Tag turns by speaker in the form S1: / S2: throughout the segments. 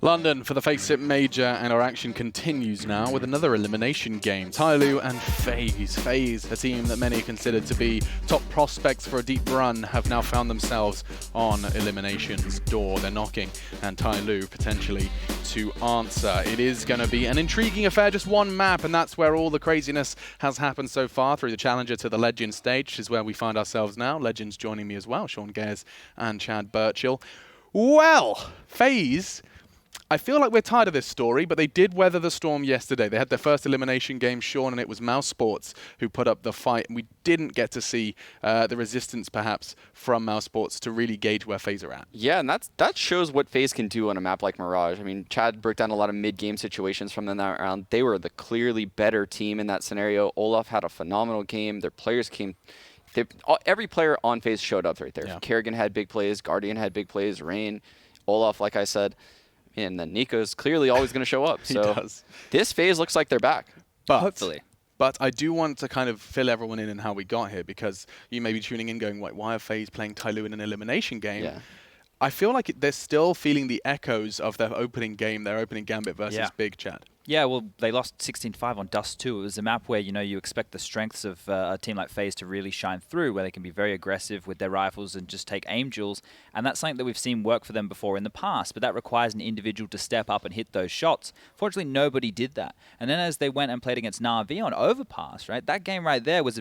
S1: London for the FACEIT Major, and our action continues now with another elimination game. TyLoo and FaZe. FaZe, a team that many considered to be top prospects for a deep run, have now found themselves on elimination's door. They're knocking, and TyLoo potentially to answer. It is going to be an intriguing affair, just one map, and that's where all the craziness has happened so far through the Challenger to the Legends stage, is where we find ourselves now. Legends joining me as well, Sean Gares and Chad Birchill. Well, FaZe, I feel like we're tired of this story, but they did weather the storm yesterday. They had their first elimination game, Sean, and it was Mouse Sports who put up the fight. And we didn't get to see the resistance, perhaps, from Mouse Sports to really gauge where FaZe are at.
S2: Yeah, and that shows what FaZe can do on a map like Mirage. I mean, Chad broke down a lot of mid-game situations from them that round. They were the clearly better team in that scenario. Olaf had a phenomenal game. Their players came... every player on FaZe showed up right there. Yeah. Kerrigan had big plays. Guardian had big plays. Rain. Olaf, like I said. And then Nico's clearly always going to show up. So
S1: does.
S2: This phase looks like they're back.
S1: But,
S2: hopefully.
S1: But I do want to kind of fill everyone in how we got here, because you may be tuning in going, why are FaZe playing TyLoo in an elimination game?
S2: Yeah.
S1: I feel like they're still feeling the echoes of their opening game, their opening Gambit versus Big Chad.
S3: Yeah, well, they lost 16-5 on Dust 2. It was a map where, you expect the strengths of a team like FaZe to really shine through, where they can be very aggressive with their rifles and just take aim duels. And that's something that we've seen work for them before in the past, but that requires an individual to step up and hit those shots. Fortunately, nobody did that. And then as they went and played against Na'Vi on Overpass, right, that game right there was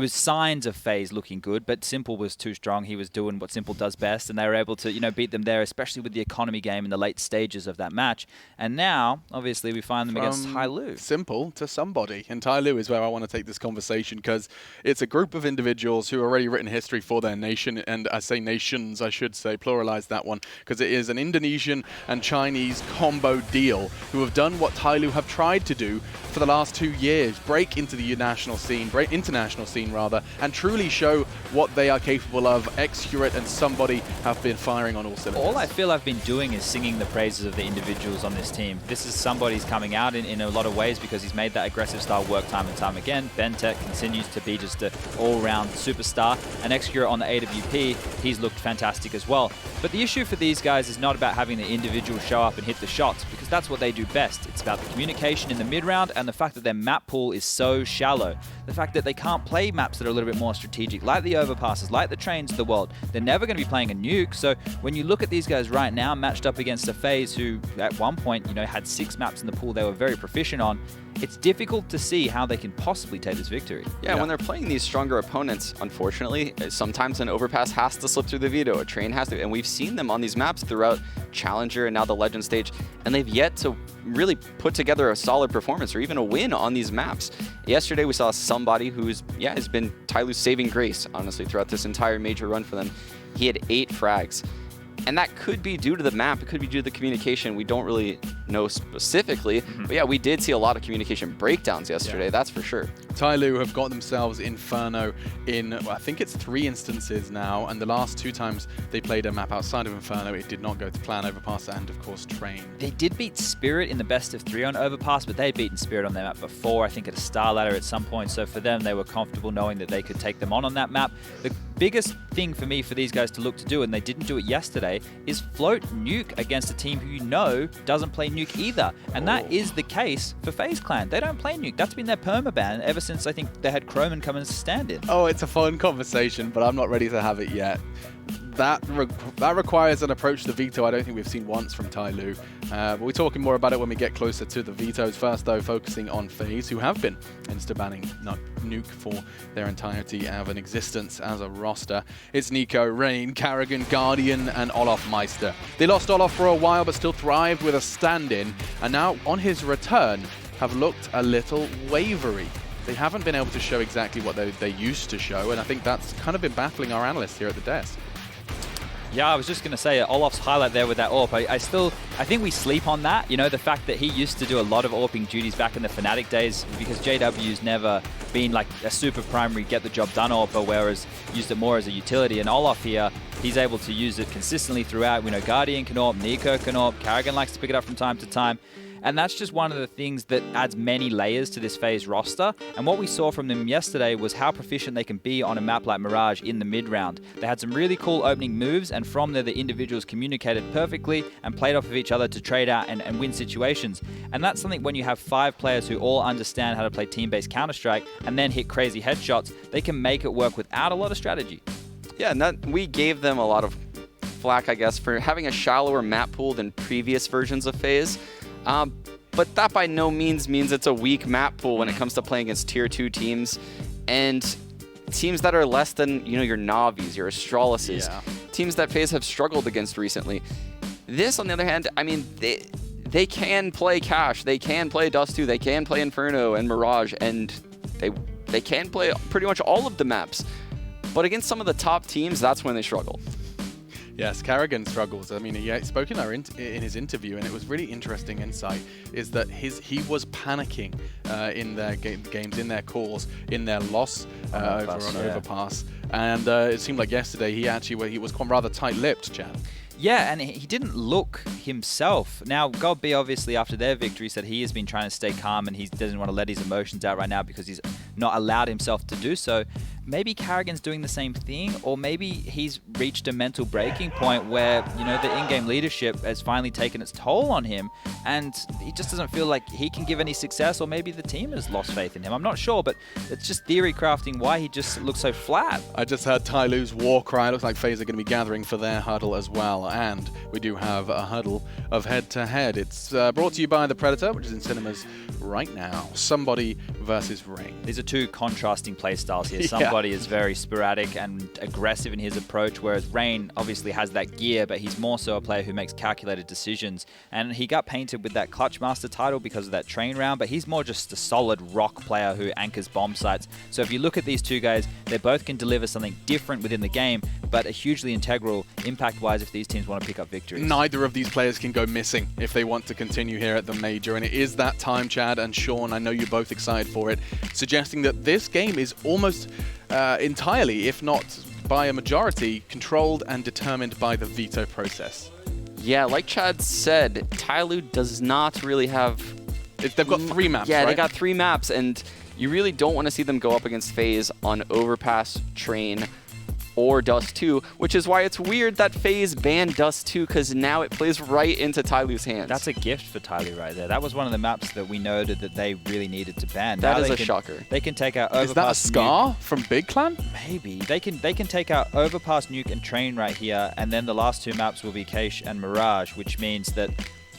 S3: signs of FaZe looking good, but Simple was too strong. He was doing what Simple does best, and they were able to, beat them there, especially with the economy game in the late stages of that match. And now, obviously, we find them against TyLoo.
S1: Simple to somebody. And TyLoo is where I want to take this conversation, because it's a group of individuals who have already written history for their nation. And I say nations, I should say, pluralize that one, because it is an Indonesian and Chinese combo deal who have done what TyLoo have tried to do for the last 2 years. Break into the international scene, and truly show what they are capable of. Xcurate and somebody have been firing on all cylinders.
S3: All I feel I've been doing is singing the praises of the individuals on this team. This is somebody's coming out in a lot of ways, because he's made that aggressive style work time and time again. Bentek continues to be just an all-round superstar, and Xcurate on the AWP, he's looked fantastic as well. But the issue for these guys is not about having the individual show up and hit the shots, because that's what they do best. It's about the communication in the mid-round and the fact that their map pool is so shallow. The fact that they can't play maps that are a little bit more strategic, like the overpasses, like the trains of the world. They're never going to be playing a nuke. So when you look at these guys right now, matched up against a FaZe who at one point, had 6 maps in the pool they were very proficient on, it's difficult to see how they can possibly take this victory.
S2: Yeah, when they're playing these stronger opponents, unfortunately, sometimes an overpass has to slip through the veto, a train has to, and we've seen them on these maps throughout Challenger and now the Legend stage, and they've yet to really put together a solid performance or even a win on these maps. Yesterday we saw somebody who's, has been TyLoo's saving grace, honestly, throughout this entire major run for them. He had 8 frags. And that could be due to the map. It could be due to the communication. We don't really know specifically. But yeah, we did see a lot of communication breakdowns yesterday, that's for sure.
S1: TyLoo have got themselves Inferno in, I think it's 3 instances now. And the last 2 times they played a map outside of Inferno, it did not go to plan. Overpass and, of course, Train.
S3: They did beat Spirit in the best of 3 on Overpass, but they had beaten Spirit on their map before, I think at a Star Ladder at some point. So for them, they were comfortable knowing that they could take them on that map. The biggest thing for me for these guys to look to do, and they didn't do it yesterday, is float nuke against a team who doesn't play nuke either. And that is the case for FaZe Clan. They don't play nuke. That's been their permaban ever since I think they had Chroman come as a stand-in.
S1: Oh, it's a fun conversation, but I'm not ready to have it yet. That requires an approach to veto I don't think we've seen once from TyLoo. But we're talking more about it when we get closer to the vetoes. First, though, focusing on FaZe, who have been insta-banning nuke for their entirety of an existence as a roster. It's Nico, Rain, Kerrigan, Guardian, and Olaf Meister. They lost Olaf for a while, but still thrived with a stand-in, and now, on his return, have looked a little wavery. They haven't been able to show exactly what they used to show, and I think that's kind of been baffling our analysts here at the desk.
S3: Yeah, I was just going to say Olaf's highlight there with that AWP. I think we sleep on that. The fact that he used to do a lot of AWPing duties back in the Fnatic days, because JW's never been like a super primary get the job done AWPer, whereas used it more as a utility. And Olaf here, he's able to use it consistently throughout. We know Guardian can AWP, Nico can AWP, Kerrigan likes to pick it up from time to time. And that's just one of the things that adds many layers to this FaZe roster. And what we saw from them yesterday was how proficient they can be on a map like Mirage in the mid-round. They had some really cool opening moves, and from there the individuals communicated perfectly and played off of each other to trade out and win situations. And that's something when you have 5 players who all understand how to play team-based Counter-Strike and then hit crazy headshots, they can make it work without a lot of strategy.
S2: Yeah, and we gave them a lot of flack, I guess, for having a shallower map pool than previous versions of FaZe. But that by no means it's a weak map pool when it comes to playing against tier 2 teams and teams that are less than, your Navis, your Astralises, teams that FaZe have struggled against recently. This, on the other hand, I mean, they can play Cash, they can play Dust 2, they can play Inferno and Mirage, and they can play pretty much all of the maps. But against some of the top teams, that's when they struggle.
S1: Yes, Karrigan struggles. I mean, he spoke in his interview, and it was really interesting insight, is that he was panicking in their games, in their calls, in their loss over on Overpass. And it seemed like yesterday he was rather tight-lipped, Chad.
S3: Yeah, and he didn't look himself. Now, God B, obviously, after their victory, said he has been trying to stay calm and he doesn't want to let his emotions out right now because he's not allowed himself to do so. Maybe Karrigan's doing the same thing, or maybe he's reached a mental breaking point where, the in-game leadership has finally taken its toll on him and he just doesn't feel like he can give any success, or maybe the team has lost faith in him. I'm not sure, but it's just theory crafting why he just looks so flat.
S1: I just heard TyLoo's war cry. It looks like FaZe are going to be gathering for their huddle as well. And we do have a huddle of head-to-head. It's brought to you by The Predator, which is in cinemas right now. Somebody versus Rain.
S3: These are two contrasting play styles here. Somebody is very sporadic and aggressive in his approach, whereas Rain obviously has that gear, but he's more so a player who makes calculated decisions. And he got painted with that Clutch Master title because of that train round, but he's more just a solid rock player who anchors bomb sites. So if you look at these two guys, they both can deliver something different within the game, but are hugely integral impact-wise if these teams want to pick up victories.
S1: Neither of these players can go missing if they want to continue here at the Major, and it is that time, Chad and Sean. I know you're both excited for it, suggesting that this game is almost entirely, if not by a majority, controlled and determined by the veto process.
S2: Yeah, like Chad said, TyLoo does not really have...
S1: They've got 3 maps,
S2: Yeah,
S1: right?
S2: they got 3 maps, and you really don't want to see them go up against FaZe on Overpass, Train, or Dust 2, which is why it's weird that FaZe banned Dust 2, because now it plays right into TyLoo's hands.
S3: That's a gift for TyLoo right there. That was one of the maps that we noted that they really needed to ban.
S2: That is a shocker.
S3: They can take out Overpass.
S1: Is that a Scar from Big Clan?
S3: Maybe. They can take out Overpass, Nuke, and Train right here, and then the last 2 maps will be Cache and Mirage, which means that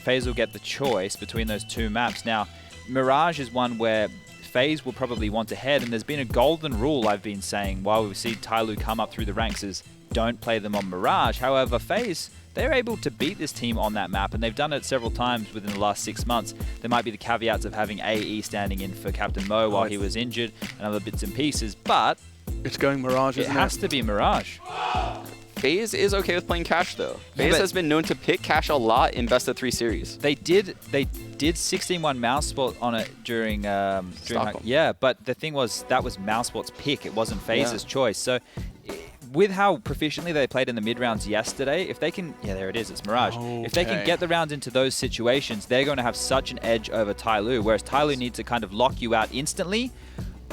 S3: FaZe will get the choice between those 2 maps. Now, Mirage is one where FaZe will probably want to head, and there's been a golden rule I've been saying while we see TyLoo come up through the ranks is don't play them on Mirage. However, FaZe, they're able to beat this team on that map, and they've done it several times within the last 6 months. There might be the caveats of having AE standing in for Captain Mo while he was injured and other bits and pieces, but
S1: it's going Mirage, isn't it?
S3: It has to be Mirage.
S2: FaZe is okay with playing Cash, though. FaZe has been known to pick Cash a lot in best of 3 series.
S3: They did 16-1 mouse spot on it during
S2: Stockholm.
S3: Yeah, but the thing was that was mousespot's pick. It wasn't FaZe's choice. So with how proficiently they played in the mid rounds yesterday, if they can, there it is, it's Mirage.
S1: Okay.
S3: If they can get the rounds into those situations, they're going to have such an edge over TyLoo, whereas TyLoo needs to kind of lock you out instantly,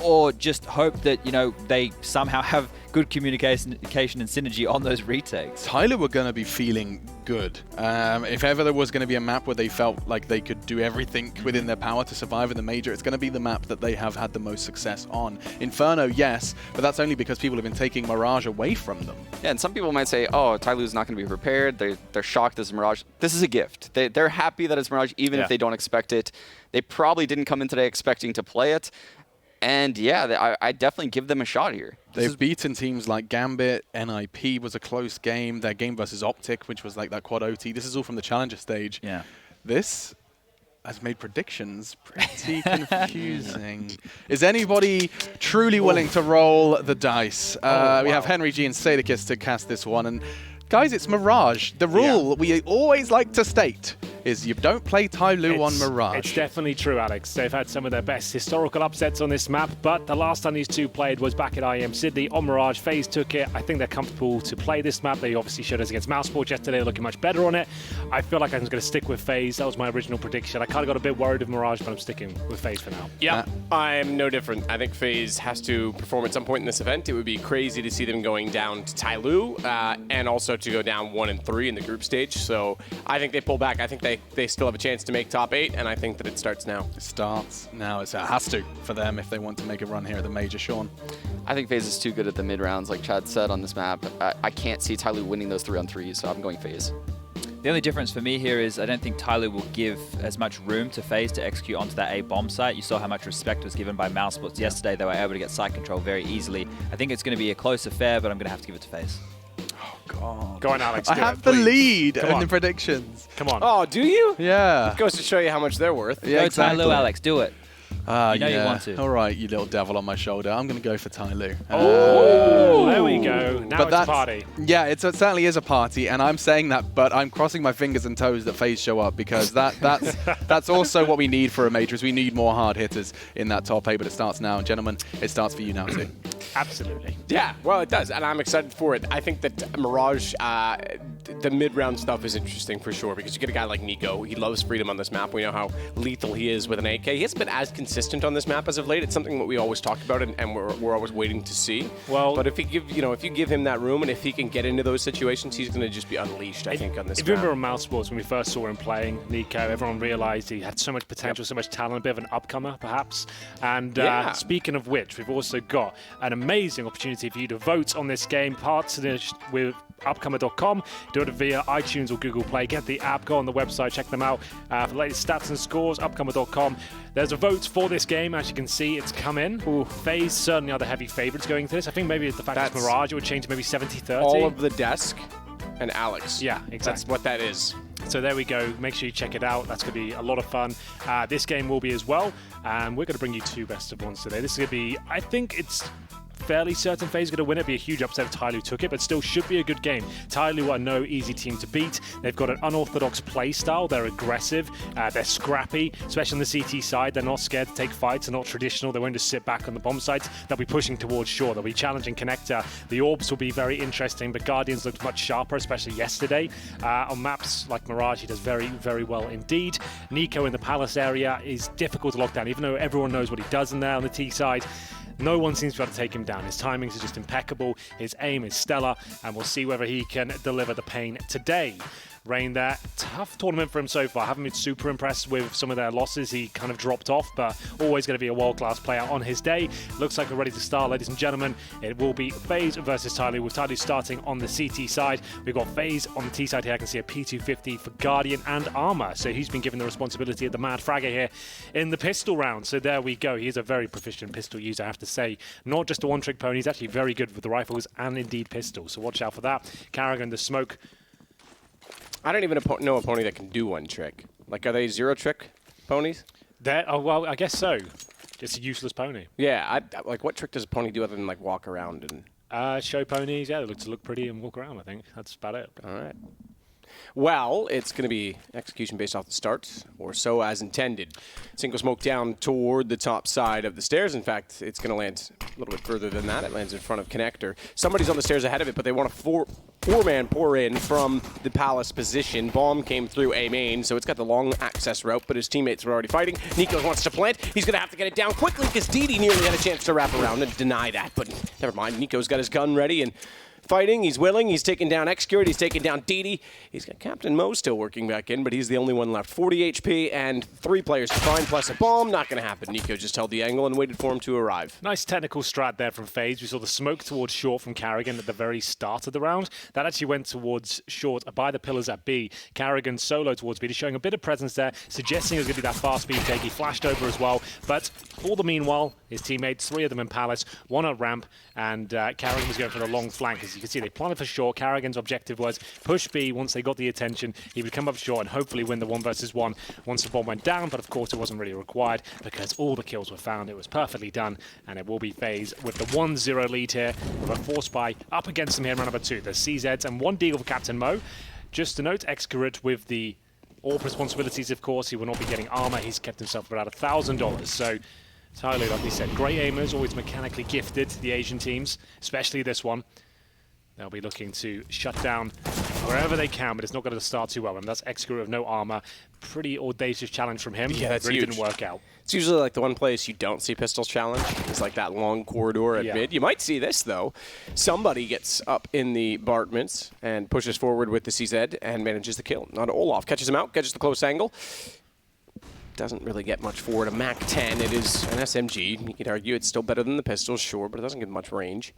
S3: or just hope that, they somehow have good communication and synergy on those retakes.
S1: TyLoo were going to be feeling good. If ever there was going to be a map where they felt like they could do everything within their power to survive in the Major, it's going to be the map that they have had the most success on. Inferno, yes, but that's only because people have been taking Mirage away from them.
S2: Yeah, and some people might say, oh, TyLoo's not going to be prepared. They're shocked as Mirage. This is a gift. They're happy that it's Mirage, even if they don't expect it. They probably didn't come in today expecting to play it. And yeah, I definitely give them a shot here.
S1: They've beaten teams like Gambit, NIP was a close game, their game versus Optic, which was like that quad OT. This is all from the Challenger stage.
S3: Yeah.
S1: This has made predictions pretty confusing. Is anybody truly willing to roll the dice? We have Henry G and Sadakis to cast this one. And guys, it's Mirage. The rule we always like to state is you don't play TyLoo on Mirage.
S4: It's definitely true, Alex. They've had some of their best historical upsets on this map, but the last time these two played was back at IEM Sydney on Mirage. FaZe took it. I think they're comfortable to play this map. They obviously showed us against Mousesports yesterday. They're looking much better on it. I feel like I'm going to stick with FaZe. That was my original prediction. I kind of got a bit worried of Mirage, but I'm sticking with FaZe for now.
S5: Yeah, I'm no different. I think FaZe has to perform at some point in this event. It would be crazy to see them going down to TyLoo and also to go down 1 and 3 in the group stage. So I think they pull back. I think they still have a chance to make top 8, and I think that it starts now.
S1: It starts now. It has to for them if they want to make a run here at the Major, Sean.
S2: I think FaZe is too good at the mid rounds, like Chad said on this map. I can't see TyLoo winning those 3-on-3s, so I'm going FaZe.
S3: The only difference for me here is I don't think TyLoo will give as much room to FaZe to execute onto that A bomb site. You saw how much respect was given by Mousesports yesterday. They were able to get site control very easily. I think it's going to be a close affair, but I'm going to have to give it to FaZe.
S1: Oh, God.
S4: Go on, Alex.
S1: I have the lead in the predictions.
S4: Come on.
S5: Oh, do you?
S1: Yeah.
S5: It goes to show you how much they're worth.
S1: Yeah,
S3: Go
S1: exactly.
S3: TyLoo, Alex. Do it. You know
S1: yeah.
S3: you want to.
S1: All right, you little devil on my shoulder. I'm going to go for TyLoo.
S4: Oh, there we go. Now
S1: but
S4: it's a party.
S1: Yeah, it certainly is a party, and I'm saying that, but I'm crossing my fingers and toes that FaZe show up, because that's also what we need for a major, is we need more hard hitters in that top 8, but it starts now. And gentlemen, it starts for you now too.
S4: Absolutely.
S5: Yeah, well, it does, and I'm excited for it. I think that Mirage, the mid-round stuff is interesting for sure, because you get a guy like Nico. He loves freedom on this map. We know how lethal he is with an AK. He hasn't been as consistent on this map as of late. It's something that we always talk about, and we're always waiting to see.
S4: Well,
S5: but if you give him that room, and if he can get into those situations, he's going to just be unleashed, I think, on this map.
S4: If you remember on Mousesports, when we first saw him playing Nico, everyone realized he had so much potential, so much talent, a bit of an upcomer, perhaps. And speaking of which, we've also got an amazing opportunity for you to vote on this game, partnered with upcomer.com. Do it via iTunes or Google Play. Get the app, go on the website, check them out. For the latest stats and scores, upcomer.com. There's a vote for this game. As you can see, it's come in. FaZe certainly are the heavy favorites going into this. I think maybe the fact it's Mirage, it would change to maybe 70-30.
S5: All of the desk and Alex.
S4: Yeah, exactly.
S5: That's what that is.
S4: So there we go. Make sure you check it out. That's going to be a lot of fun. This game will be as well. And we're going to bring you 2 best of ones today. This is going to be, I think it's fairly certain FaZe going to win it. It'd be a huge upset if TyLoo took it, but still should be a good game. TyLoo are no easy team to beat. They've got an unorthodox play style. They're aggressive. They're scrappy, especially on the CT side. They're not scared to take fights. They're not traditional. They won't just sit back on the bomb sites. They'll be pushing towards shore. They'll be challenging connector. The orbs will be very interesting, but Guardians looked much sharper, especially yesterday. On maps like Mirage, he does very, very well indeed. Nico in the Palace area is difficult to lock down, even though everyone knows what he does in there on the T side. No one seems to be able to take him down. His timings are just impeccable. His aim is stellar, and we'll see whether he can deliver the pain today. Rain there. Tough tournament for him so far. Haven't been super impressed with some of their losses. He kind of dropped off, but always going to be a world-class player on his day. Looks like we're ready to start, ladies and gentlemen. It will be FaZe versus TyLoo, with TyLoo starting on the CT side. We've got FaZe on the T side here. I can see a P250 for Guardian and Armor. So he's been given the responsibility of the Mad Fragger here in the pistol round. So there we go. He is a very proficient pistol user, I have to say. Not just a one-trick pony. He's actually very good with the rifles and indeed pistols. So watch out for that. Carrigan, the smoke.
S5: I don't even know a pony that can do one trick. Like, are they 0-trick ponies?
S4: Oh, well, I guess so. Just a useless pony.
S5: Yeah, like, what trick does a pony do other than, like, walk around and...
S4: Show ponies, yeah, they look pretty and walk around, I think. That's about it.
S5: All right. Well, it's going to be execution based off the start, or so as intended. Single smoke down toward the top side of the stairs. In fact, it's going to land a little bit further than that. It lands in front of Connector. Somebody's on the stairs ahead of it, but they want a four-man pour in from the Palace position. Bomb came through A main, so it's got the long access route, but his teammates were already fighting. Nico wants to plant. He's going to have to get it down quickly because Didi nearly had a chance to wrap around and deny that, but never mind. Nico's got his gun ready and fighting. He's willing. He's taking down Xcured. He's taking down Didi. He's got Captain Mo still working back in, but he's the only one left. 40 HP and 3 players to find, plus a bomb. Not going to happen. Nico just held the angle and waited for him to arrive.
S4: Nice technical strat there from FaZe. We saw the smoke towards short from Carrigan at the very start of the round. That actually went towards short by the pillars at B. Carrigan solo towards B, showing a bit of presence there, suggesting it was going to be that fast speed take. He flashed over as well, but all the meanwhile, his teammates, 3 of them in Palace, 1 at ramp, and Carrigan was going for the long flank. As you can see, they planted for short. Carrigan's objective was push B. Once they got the attention, he would come up short and hopefully win the 1 versus 1 once the bomb went down, but of course it wasn't really required because all the kills were found. It was perfectly done, and it will be FaZe with the 1-0 lead here, with a force buy up against them here in round number 2. There's CZs and 1 deagle for Captain Mo. Just to note, Xcured with the AWP responsibilities, of course. He will not be getting armor. He's kept himself for about $1,000. So TyLoo, like we said, great aimers, always mechanically gifted, the Asian teams, especially this one. They'll be looking to shut down wherever they can, but it's not going to start too well. And that's Executor of no armor. Pretty audacious challenge from him.
S5: Yeah, that's
S4: really
S5: huge.
S4: Didn't work out.
S5: It's usually like the one place you don't see pistols challenge. It's like that long corridor at mid. You might see this, though. Somebody gets up in the Bartments and pushes forward with the CZ and manages the kill. Not Olaf. Catches him out, catches the close angle. Doesn't really get much forward. A MAC-10, it is an SMG. You could argue it's still better than the pistols, sure, but it doesn't give much range.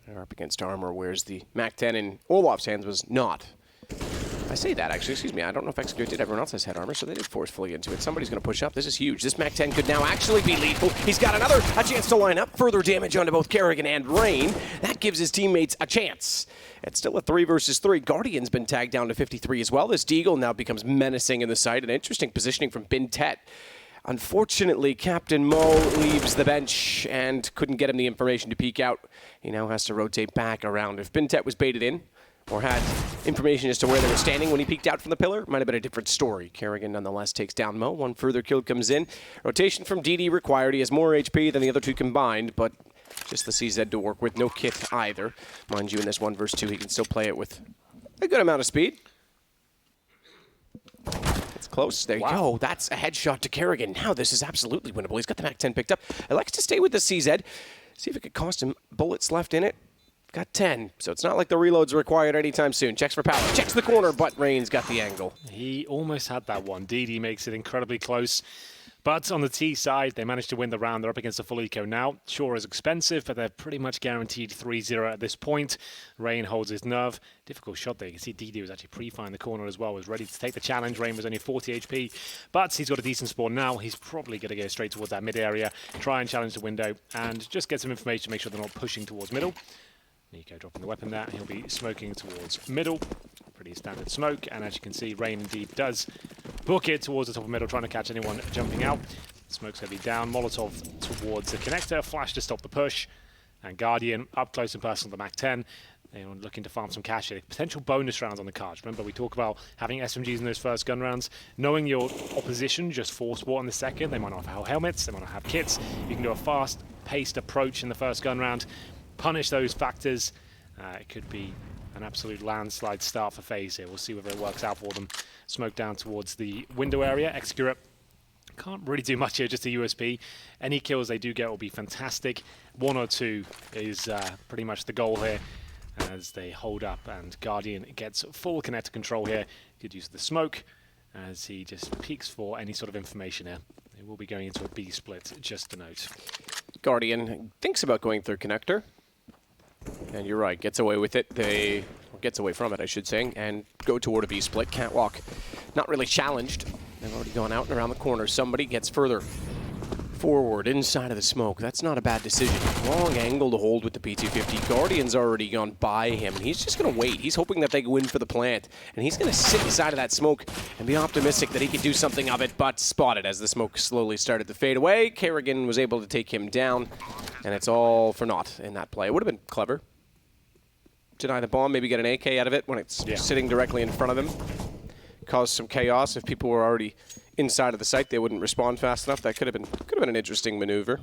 S5: They're up against armor, whereas the MAC-10 in Olaf's hands was not. I say that, actually. Excuse me. I don't know if Executor did. Everyone else has head armor, so they did forcefully into it. Somebody's going to push up. This is huge. This MAC-10 could now actually be lethal. He's got a chance to line up. Further damage onto both Kerrigan and Rain. That gives his teammates a chance. It's still a 3 versus 3. Guardian's been tagged down to 53 as well. This Deagle now becomes menacing in the site. An interesting positioning from Bintet. Unfortunately, Captain Mo leaves the bench and couldn't get him the information to peek out. He now has to rotate back around. If Bintet was baited in, or had information as to where they were standing when he peeked out from the pillar, might have been a different story. Kerrigan nonetheless takes down Mo. One further kill comes in. Rotation from DD required. He has more HP than the other two combined, but just the CZ to work with. No kit either. Mind you, in this 1 versus 2, he can still play it with a good amount of speed. It's close. There you go. That's a headshot to Kerrigan. Now this is absolutely winnable. He's got the MAC-10 picked up. He likes to stay with the CZ. See if it could cost him bullets left in it. Got 10, so it's not like the reload's required anytime soon. Checks for power, checks the corner, but Rain's got the angle.
S4: He almost had that one. DD makes it incredibly close. But on the T side, they managed to win the round. They're up against a full eco now. Sure is expensive, but they're pretty much guaranteed 3-0 at this point. Rain holds his nerve. Difficult shot there. You can see DD was actually pre-firing the corner as well, was ready to take the challenge. Rain was only 40 HP, but he's got a decent spawn now. He's probably going to go straight towards that mid area, try and challenge the window, and just get some information to make sure they're not pushing towards middle. Nico dropping the weapon there. He'll be smoking towards middle. Pretty standard smoke. And as you can see, Rain indeed does book it towards the top of middle, trying to catch anyone jumping out. Smoke's going to be down. Molotov towards the connector. Flash to stop the push. And Guardian up close and personal to MAC-10. They're looking to farm some cash here. Potential bonus rounds on the cards. Remember, we talk about having SMGs in those first gun rounds. Knowing your opposition just force sport in the second. They might not have helmets. They might not have kits. You can do a fast-paced approach in the first gun round. Punish those factors. It could be an absolute landslide start for FaZe here. We'll see whether it works out for them. Smoke down towards the window area. Executor can't really do much here, just a USP. Any kills they do get will be fantastic. 1 or 2 is pretty much the goal here as they hold up, and Guardian gets full connector control here. Good use of the smoke as he just peeks for any sort of information here. They will be going into a B split, just to note.
S5: Guardian thinks about going through connector. And you're right, gets away with it. Gets away from it, I should say, and go toward a B split. Catwalk, not really challenged. They've already gone out and around the corner. Somebody gets further forward inside of the smoke. That's not a bad decision. Long angle to hold with the P250. Guardian's already gone by him, and he's just going to wait. He's hoping that they go in for the plant, and he's going to sit inside of that smoke and be optimistic that he can do something of it, but spotted as the smoke slowly started to fade away. Kerrigan was able to take him down, and it's all for naught in that play. It would have been clever. Deny the bomb, maybe get an AK out of it when it's sitting directly in front of him. Cause some chaos. If people were already inside of the site, they wouldn't respond fast enough. That could have been an interesting maneuver.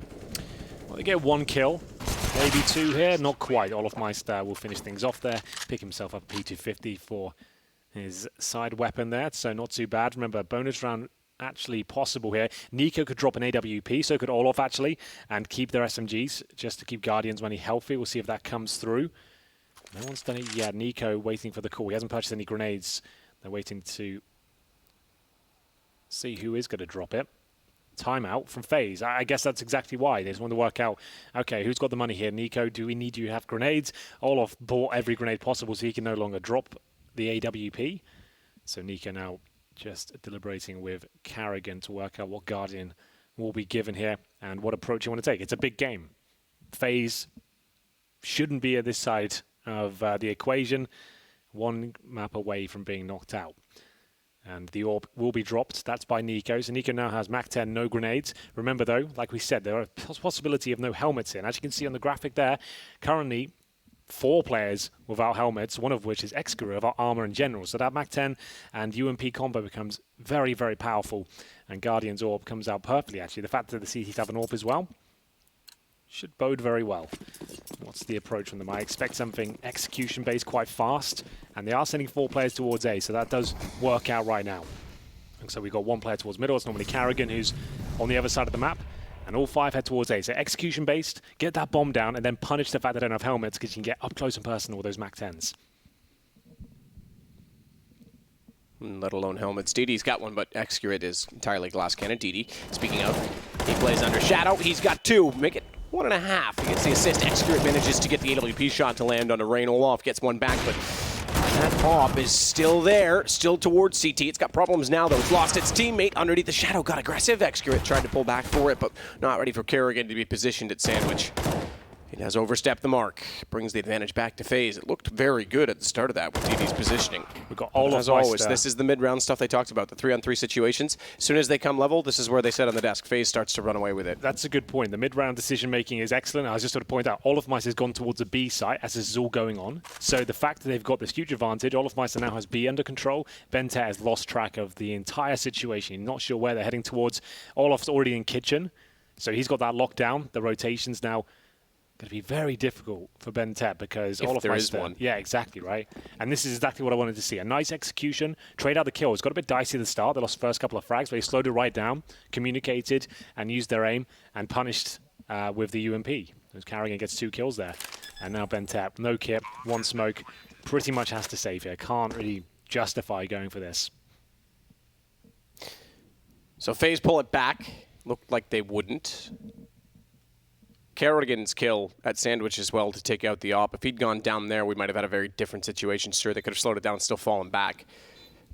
S4: Well, they get 1 kill, maybe 2 here. Not quite. Olaf Meister will finish things off there. Pick himself up a P250 for his side weapon there, so not too bad. Remember, bonus round actually possible here. Nico could drop an AWP, so could Olaf actually, and keep their SMGs just to keep Guardians money healthy. We'll see if that comes through. No one's done it yet. Nico waiting for the call. He hasn't purchased any grenades. They're waiting to see who is going to drop it. Timeout from FaZe. I guess that's exactly why. They just want to work out, okay, who's got the money here? Nico, do we need you to have grenades? Olaf bought every grenade possible so he can no longer drop the AWP. So Nico now just deliberating with Kerrigan to work out what Guardian will be given here and what approach you want to take. It's a big game. FaZe shouldn't be at this side of the equation. 1 map away from being knocked out. And the AWP will be dropped. That's by Nico. So Nico now has MAC-10, no grenades. Remember, though, like we said, there are a possibility of no helmets in. As you can see on the graphic there, currently, 4 players without helmets, one of which is Excura without armor in general. So that MAC-10 and UMP combo becomes very, very powerful. And Guardian's AWP comes out perfectly, actually. The fact that the CTs have an AWP as well should bode very well. What's the approach from them? I expect something execution-based quite fast. And they are sending 4 players towards A, so that does work out right now. And so we've got 1 player towards middle. It's normally Carrigan, who's on the other side of the map. And all 5 head towards A. So execution-based, get that bomb down, and then punish the fact they don't have helmets because you can get up close and personal with those MAC-10s.
S5: Let alone helmets. DD's got one, but Excurate is entirely glass cannon. DD, speaking of, he plays under Shadow. He's got 2. Make it 1.5. He gets the assist. Excurate manages to get the AWP shot to land on a Rain. Olaf gets one back, but that AWP is still there, still towards CT. It's got problems now, though. It's lost its teammate underneath the Shadow. Got aggressive. Excurate tried to pull back for it, but not ready for Kerrigan to be positioned at Sandwich. It has overstepped the mark. Brings the advantage back to FaZe. It looked very good at the start of that with DD's positioning.
S4: We've got all
S5: as always, this is the mid-round stuff they talked about, the 3-on-3 situations. As soon as they come level, this is where they said on the desk, FaZe starts to run away with it.
S4: That's a good point. The mid-round decision-making is excellent. I was just going to point out, All of Mice has gone towards the B site as this is all going on. So the fact that they've got this huge advantage, All of Mice now has B under control. Bente has lost track of the entire situation. He's not sure where they're heading towards. Olaf's already in kitchen, so he's got that locked down. The rotations now going to be very difficult for Bente because
S5: if
S4: all of
S5: there
S4: my
S5: is one.
S4: Yeah, exactly, right? And this is exactly what I wanted to see. A nice execution, trade out the kill. It's got a bit dicey at the start. They lost the first couple of frags, but they slowed it right down, communicated, and used their aim, and punished with the UMP. Carrigan gets 2 kills there. And now Bente, no kit, 1 smoke, pretty much has to save here. Can't really justify going for this.
S5: So FaZe pull it back. Looked like they wouldn't. Kerrigan's kill at Sandwich as well to take out the AWP. If he'd gone down there, we might have had a very different situation. Sure, they could have slowed it down and still fallen back.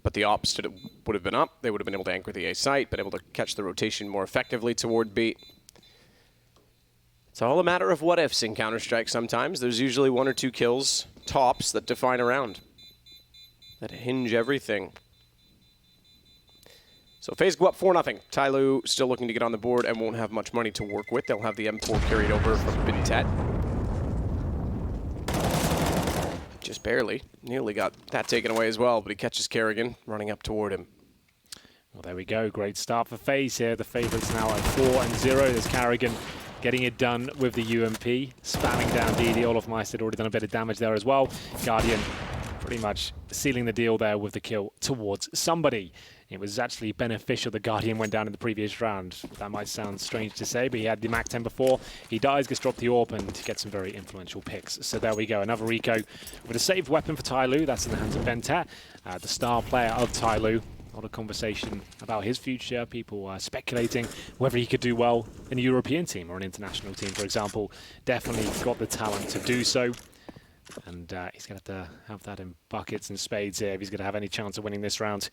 S5: But the AWP would have been up. They would have been able to anchor the A site, been able to catch the rotation more effectively toward B. It's all a matter of what-ifs in Counter-Strike sometimes. There's usually 1 or 2 kills, tops, that define a round, that hinge everything. So FaZe go up 4-0. TyLoo still looking to get on the board and won't have much money to work with. They'll have the M4 carried over from Bintet. Just barely. Nearly got that taken away as well, but he catches Kerrigan running up toward him.
S4: Well, there we go. Great start for FaZe here. The favourites now at 4-0. There's Carrigan getting it done with the UMP. Spamming down DD. All of Mice had already done a bit of damage there as well. Guardian pretty much sealing the deal there with the kill towards somebody. It was actually beneficial the Guardian went down in the previous round. That might sound strange to say, but he had the MAC-10 before. He dies, gets dropped the AWP, and gets some very influential picks. So there we go, another Rico with a saved weapon for TyLoo. That's in the hands of Bente, the star player of TyLoo. A lot of conversation about his future. People are speculating whether he could do well in a European team or an international team, for example. Definitely got the talent to do so. And he's going to have that in buckets and spades here if he's going to have any chance of winning this round.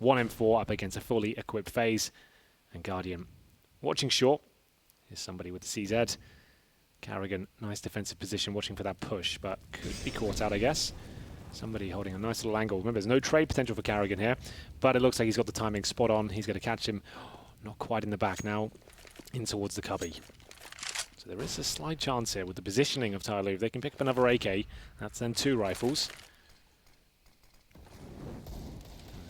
S4: 1-4 up against a fully equipped FaZe. And Guardian watching short. Here's somebody with the CZ. Carrigan, nice defensive position, watching for that push, but could be caught out, I guess. Somebody holding a nice little angle. Remember, there's no trade potential for Carrigan here, but it looks like he's got the timing spot on. He's going to catch him. Not quite in the back now, in towards the cubby. So there is a slight chance here with the positioning of TyLoo. If they can pick up another AK, that's then 2 rifles.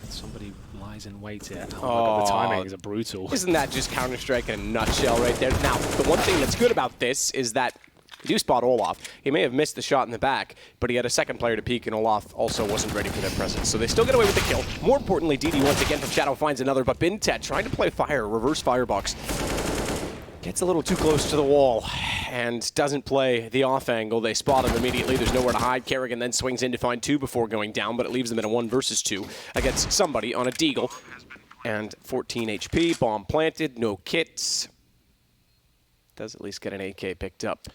S4: Somebody lies in wait here. Oh, my God, the timing is brutal.
S5: Isn't that just Counter-Strike in a nutshell right there? Now, the one thing that's good about this is that you do spot Olaf. He may have missed the shot in the back, but he had a second player to peek, and Olaf also wasn't ready for their presence. So they still get away with the kill. More importantly, DD once again from Shadow finds another, but Bintet trying to play fire, reverse firebox. Gets a little too close to the wall and doesn't play the off angle. They spot him immediately. There's nowhere to hide. Kerrigan then swings in to find 2 before going down, but it leaves them in a 1 versus 2 against somebody on a Deagle. And 14 HP, bomb planted, no kits. Does at least get an AK picked up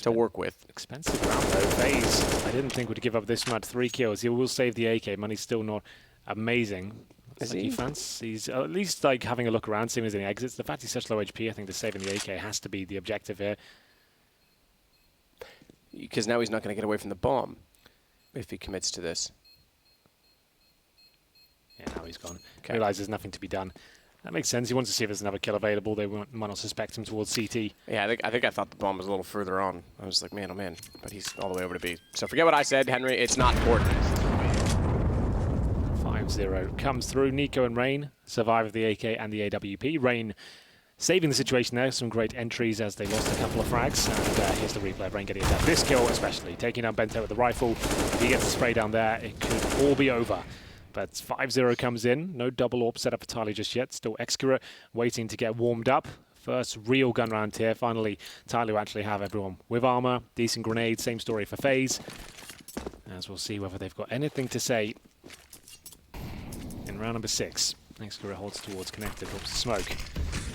S5: to work with.
S4: Expensive round though. FaZe, I didn't think would give up this much. 3 kills. He will save the AK. Money's still not amazing.
S5: Is
S4: like
S5: he?
S4: He's at least like having a look around, seeing as any exits. The fact he's such low HP, I think the saving the AK has to be the objective here.
S5: Because now he's not going to get away from the bomb if he commits to this.
S4: Yeah, now he's gone.
S5: Okay.
S4: Realises there's nothing to be done. That makes sense. He wants to see if there's another kill available. They might not suspect him towards CT.
S5: Yeah, I think I thought the bomb was a little further on. I was like, man, oh man. But he's all the way over to B. So forget what I said, Henry. It's not important.
S4: 5-0 comes through. Nico and Rain survive with the AK and the AWP. Rain saving the situation there. Some great entries as they lost a couple of frags. And here's the replay of Rain getting attacked. This kill especially, taking down Bento with the rifle. If he gets the spray down there, it could all be over. But 5-0 comes in. No double AWP set up for TyLoo just yet. Still Excura waiting to get warmed up. First real gun round here. Finally, TyLoo actually have everyone with armor. Decent grenade. Same story for FaZe. As we'll see whether they've got anything to say in round number 6. Excura holds towards connector. Drops the smoke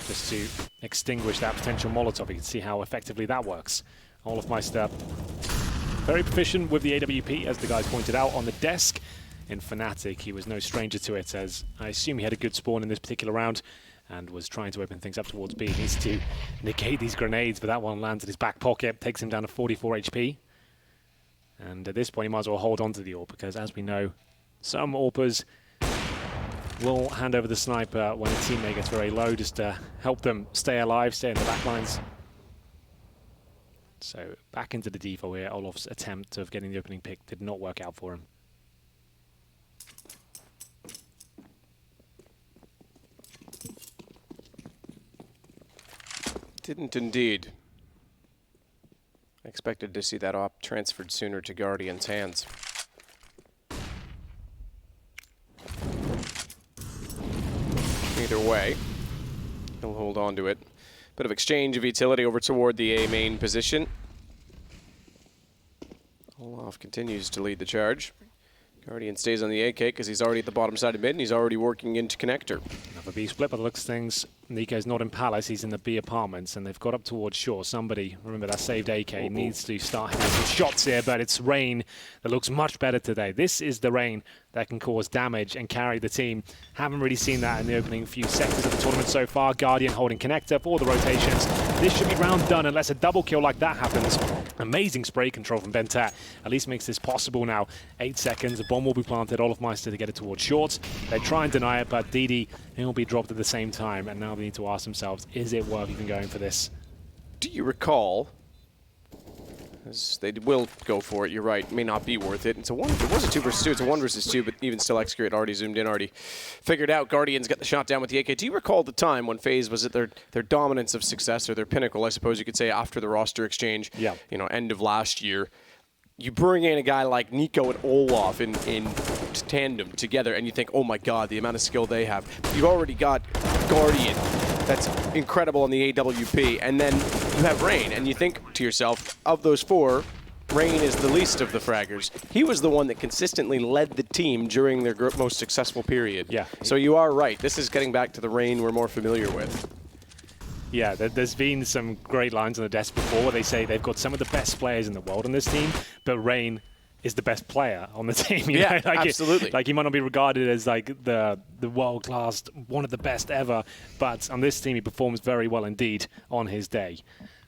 S4: just to extinguish that potential Molotov. You can see how effectively that works. Olofmeister very proficient with the AWP, as the guys pointed out on the desk. In Fnatic, he was no stranger to it, as I assume he had a good spawn in this particular round and was trying to open things up towards B. He needs to negate these grenades, but that one lands in his back pocket, takes him down to 44 HP. And at this point, he might as well hold on to the AWP, because as we know, some AWPers will hand over the sniper when a teammate gets very low, just to help them stay alive, stay in the back lines. So back into the default here. Olof's attempt of getting the opening pick did not work out for him.
S5: Didn't indeed. I expected to see that op transferred sooner to Guardian's hands. Either way, he'll hold on to it. Bit of exchange of utility over toward the A main position. Olof continues to lead the charge. Guardian stays on the AK because he's already at the bottom side of mid and he's already working into connector.
S4: Another B split, by the looks of things. Nico's not in Palace, he's in the B apartments, and they've got up towards Shore. Somebody, remember that saved AK, needs to start hitting some shots here, but it's Rain that looks much better today. This is the Rain that can cause damage and carry the team. Haven't really seen that in the opening few sectors of the tournament so far. Guardian holding connector for the rotations. This should be round done unless a double kill like that happens. Amazing spray control from Bentat. At least makes this possible now. 8 seconds, a bomb will be planted. Olofmeister to get it towards short. They try and deny it, but DD will be dropped at the same time. And now they need to ask themselves, is it worth even going for this?
S5: Do you recall? As they will go for it, you're right. May not be worth it. It was a 2 versus 2. It's a 1 versus 2, but even still, Excura already zoomed in, already figured out. Guardians got the shot down with the AK. Do you recall the time when FaZe was at their dominance of success, or their pinnacle, I suppose you could say, after the roster exchange?
S4: Yeah.
S5: You know, end of last year. You bring in a guy like Nico and Olof in tandem together, and you think, oh my God, the amount of skill they have. You've already got Guardian. That's incredible on the AWP. And then you have Rain, and you think to yourself, of those 4, Rain is the least of the fraggers. He was the one that consistently led the team during their most successful period.
S4: Yeah.
S5: So you are right. This is getting back to the Rain we're more familiar with.
S4: Yeah, there's been some great lines on the desk before where they say they've got some of the best players in the world on this team, but Rain is the best player on the team. You know? Like
S5: absolutely.
S4: Like he might not be regarded as like the world-class, one of the best ever, but on this team he performs very well indeed on his day.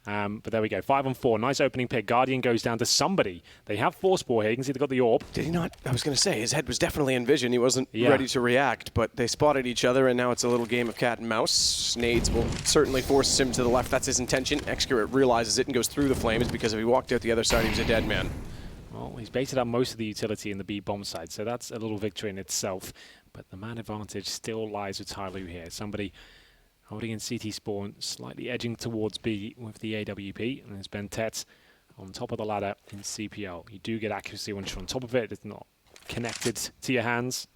S4: But there we go, 5-on-4, nice opening pick. Guardian goes down to somebody. They have Forcepore here, you can see they've got the AWP.
S5: Did he not? I was going to say, his head was definitely in vision. He wasn't ready to react, but they spotted each other, and now it's a little game of cat and mouse. Nades will certainly force him to the left. That's his intention. Excura realizes it and goes through the flames, because if he walked out the other side, he was a dead man.
S4: Well, he's baited up most of the utility in the B bomb side, so that's a little victory in itself. But the man advantage still lies with TyLoo here. Somebody holding in CT spawn, slightly edging towards B with the AWP, and there's Bentet on top of the ladder in CPL. You do get accuracy once you're on top of it. It's not connected to your hands.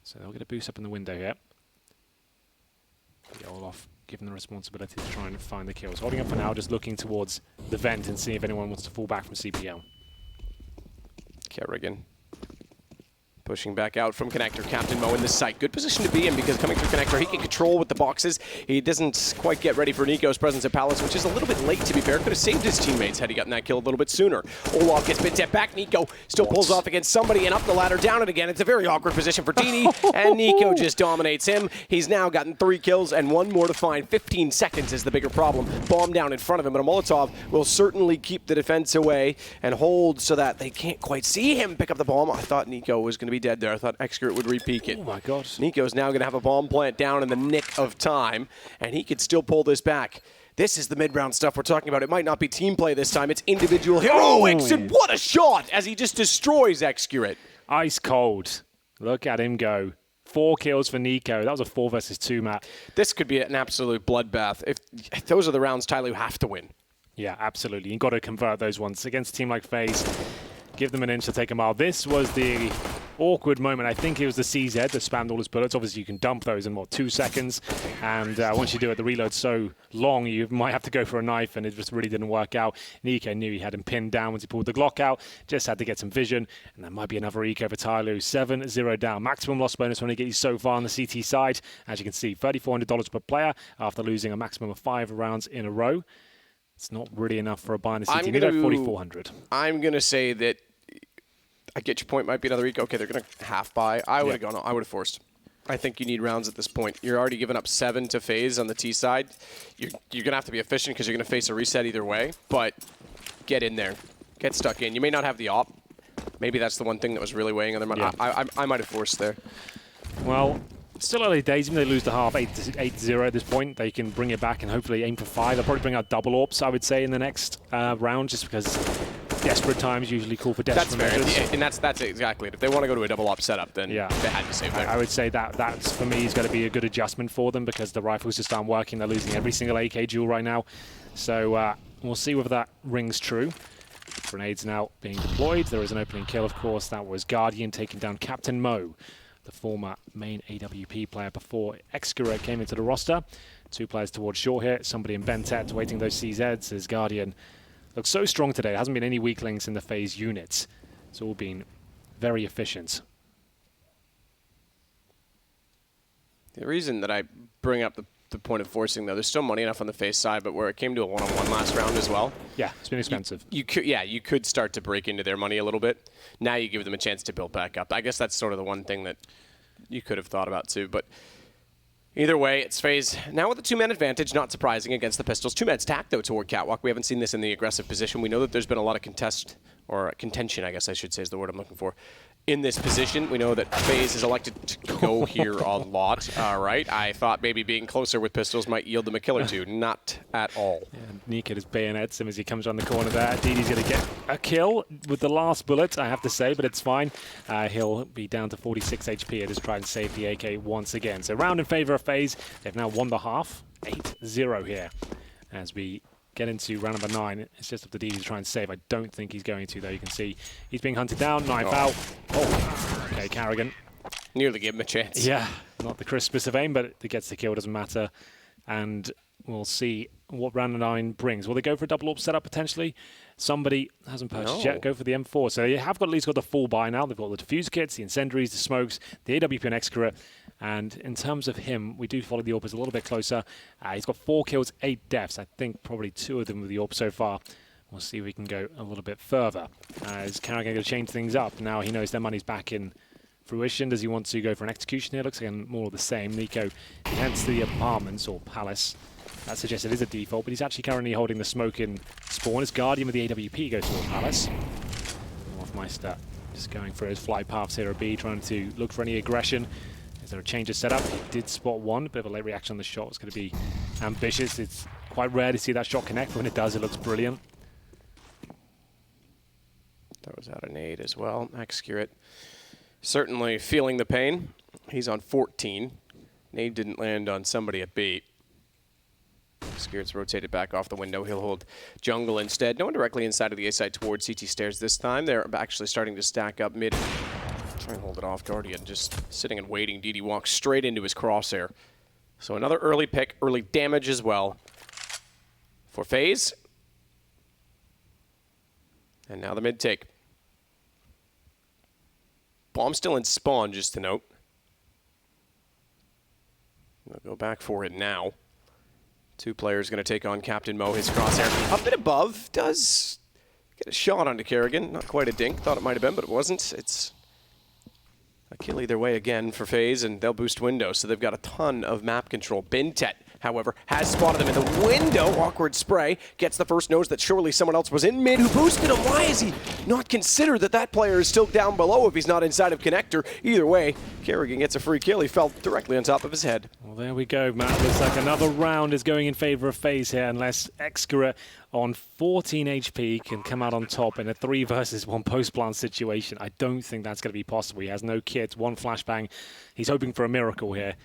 S4: So they'll get a boost up in the window here. Olaf given the responsibility to try and find the kills. Holding up for now, just looking towards the vent and see if anyone wants to fall back from CPL.
S5: Kerrigan pushing back out from connector. Captain Mo in the site. Good position to be in, because coming through connector, he can control with the boxes. He doesn't quite get ready for Nico's presence at Palace, which is a little bit late, to be fair. Could have saved his teammates had he gotten that kill a little bit sooner. Olaf gets bit back. Nico still pulls off against somebody and up the ladder, down it again. It's a very awkward position for Dini, and Nico just dominates him. He's now gotten 3 kills and 1 more to find. 15 seconds is the bigger problem. Bomb down in front of him, but a Molotov will certainly keep the defense away and hold so that they can't quite see him pick up the bomb. I thought Nico was going to be dead there. I thought Excurate would re-peek it.
S4: Oh my god.
S5: Nico's now going to have a bomb plant down in the nick of time, and he could still pull this back. This is the mid-round stuff we're talking about. It might not be team play this time. It's individual heroics, and what a shot as he just destroys Excurate.
S4: Ice cold. Look at him go. 4 kills for Nico. That was a 4 versus 2 map.
S5: This could be an absolute bloodbath. If those are the rounds TyLoo have to win.
S4: Yeah, absolutely. You've got to convert those ones. Against a team like FaZe, give them an inch to take a mile. This was the awkward moment. I think it was the CZ that spammed all his bullets. Obviously, you can dump those in, 2 seconds? And once you do it, the reload's so long, you might have to go for a knife, and it just really didn't work out. Nico knew he had him pinned down once he pulled the Glock out. Just had to get some vision, and that might be another eco for TyLoo. 7-0 down. Maximum loss bonus when he gets you so far on the CT side. As you can see, $3,400 per player after losing a maximum of 5 rounds in a row. It's not really enough for a buy in the CT. You need 4,400.
S5: I'm going to say that I get your point. Might be another eco. Okay, they're going to half buy. I would have gone. I would have forced. I think you need rounds at this point. You're already giving up 7 to FaZe on the T side. You're going to have to be efficient because you're going to face a reset either way. But get in there. Get stuck in. You may not have the op. Maybe that's the one thing that was really weighing on them. Yeah. I might have forced there.
S4: Well, still early days. Even though they lose the half 8-0 at this point, they can bring it back and hopefully aim for 5. They'll probably bring out double AWPs, I would say, in the next round, just because desperate times usually call for desperate measures.
S5: Yeah, and that's exactly it. If they want to go to a double op setup, then they had to save there.
S4: I would say that's, for me, is going to be a good adjustment for them because the rifles just aren't working. They're losing every single AK duel right now. So we'll see whether that rings true. Grenades now being deployed. There is an opening kill, of course. That was Guardian taking down Captain Mo, the former main AWP player before Excurate came into the roster. 2 players towards short here. Somebody in Bentet waiting those CZs as Guardian looks so strong today. There hasn't been any weak links in the FaZe units. It's all been very efficient.
S5: The reason that I bring up the point of forcing, though, there's still money enough on the FaZe side, but where it came to a one-on-one last round as well.
S4: Yeah, it's been expensive.
S5: You could start to break into their money a little bit. Now you give them a chance to build back up. I guess that's sort of the one thing that you could have thought about too, but either way, it's FaZe now with a 2-man advantage, not surprising against the Pistols. 2-man stack, though, toward Catwalk. We haven't seen this in the aggressive position. We know that there's been a lot of contention, I guess I should say is the word I'm looking for, in this position. We know that FaZe is elected to go here a lot. All right, I thought maybe being closer with Pistols might yield them a kill or two. Not at all.
S4: Yeah, Nika just bayonets him as he comes around the corner there. Didi's going to get a kill with the last bullet, I have to say, but it's fine. He'll be down to 46 HP and just try and save the AK once again. So round in favor of FaZe. They've now won the half. 8-0 here as we get into round number 9. It's just up to Didi to try and save. I don't think he's going to, though. You can see he's being hunted down. Knife out. Oh, okay, Carrigan.
S5: Nearly gave him a chance.
S4: Yeah, not the crispest of aim, but it gets the kill, doesn't matter. And we'll see what round 9 brings. Will they go for a double AWP setup potentially? Somebody hasn't purchased yet. Go for the M4. So you have got at least got the full buy now. They've got the diffuser kits, the incendiaries, the smokes, the AWP and Excurate. And in terms of him, we do follow the AWPers a little bit closer. He's got 4 kills, 8 deaths. I think probably 2 of them with the AWP so far. We'll see if we can go a little bit further. Is Carrigan going to change things up? Now he knows their money's back in fruition. Does he want to go for an execution here? Looks like more of the same. Nico, he heads to the apartments or palace. That suggests it is a default, but he's actually currently holding the smoke in spawn. As Guardian with the AWP goes towards palace. Northmeister just going for his flight paths here at B, trying to look for any aggression. Is there a change of setup? He did spot one. A bit of a late reaction on the shot. It's going to be ambitious. It's quite rare to see that shot connect, but when it does, it looks brilliant.
S5: Throws out a nade as well. Excurate certainly feeling the pain. He's on 14. Nade didn't land on somebody at B. Excurate's rotated back off the window. He'll hold jungle instead. No one directly inside of the A site towards CT stairs this time. They're actually starting to stack up mid. Try and hold it off. Guardian just sitting and waiting. Didi walks straight into his crosshair. So another early pick, early damage as well for FaZe. And now the mid take. Bomb still in spawn, just to note. They'll go back for it now. 2 players going to take on Captain Mo. His crosshair up and above. Does get a shot onto Carrigan. Not quite a dink. Thought it might have been, but it wasn't. It's a kill either way again for FaZe, and they'll boost window. So they've got a ton of map control. Bintet however, has spotted them in the window. Awkward spray. Gets the first nose that surely someone else was in mid who boosted him. Why is he not considered that that player is still down below if he's not inside of connector? Either way, Kerrigan gets a free kill. He fell directly on top of his head.
S4: Well, there we go, Matt. Looks like another round is going in favor of FaZe here, unless Excura on 14 HP can come out on top in a 3 versus 1 post-plant situation. I don't think that's going to be possible. He has no kit, 1 flashbang. He's hoping for a miracle here.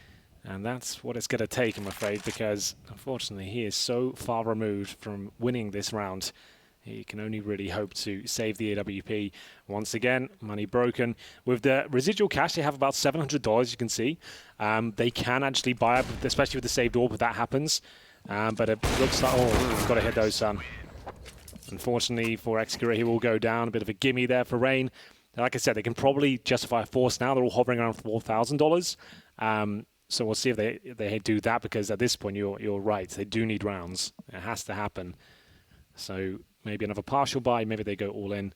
S4: And that's what it's going to take, I'm afraid, because unfortunately he is so far removed from winning this round. He can only really hope to save the AWP. Once again, money broken. With the residual cash, they have about $700, you can see. They can actually buy up, especially with the saved orb, if that happens. But it looks like, oh, got to hit those, son. Unfortunately for Excura, he will go down. A bit of a gimme there for Rain. Like I said, they can probably justify a force now. They're all hovering around $4,000. So we'll see if they do that, because at this point, you're right. They do need rounds. It has to happen. So maybe another partial buy. Maybe they go all in.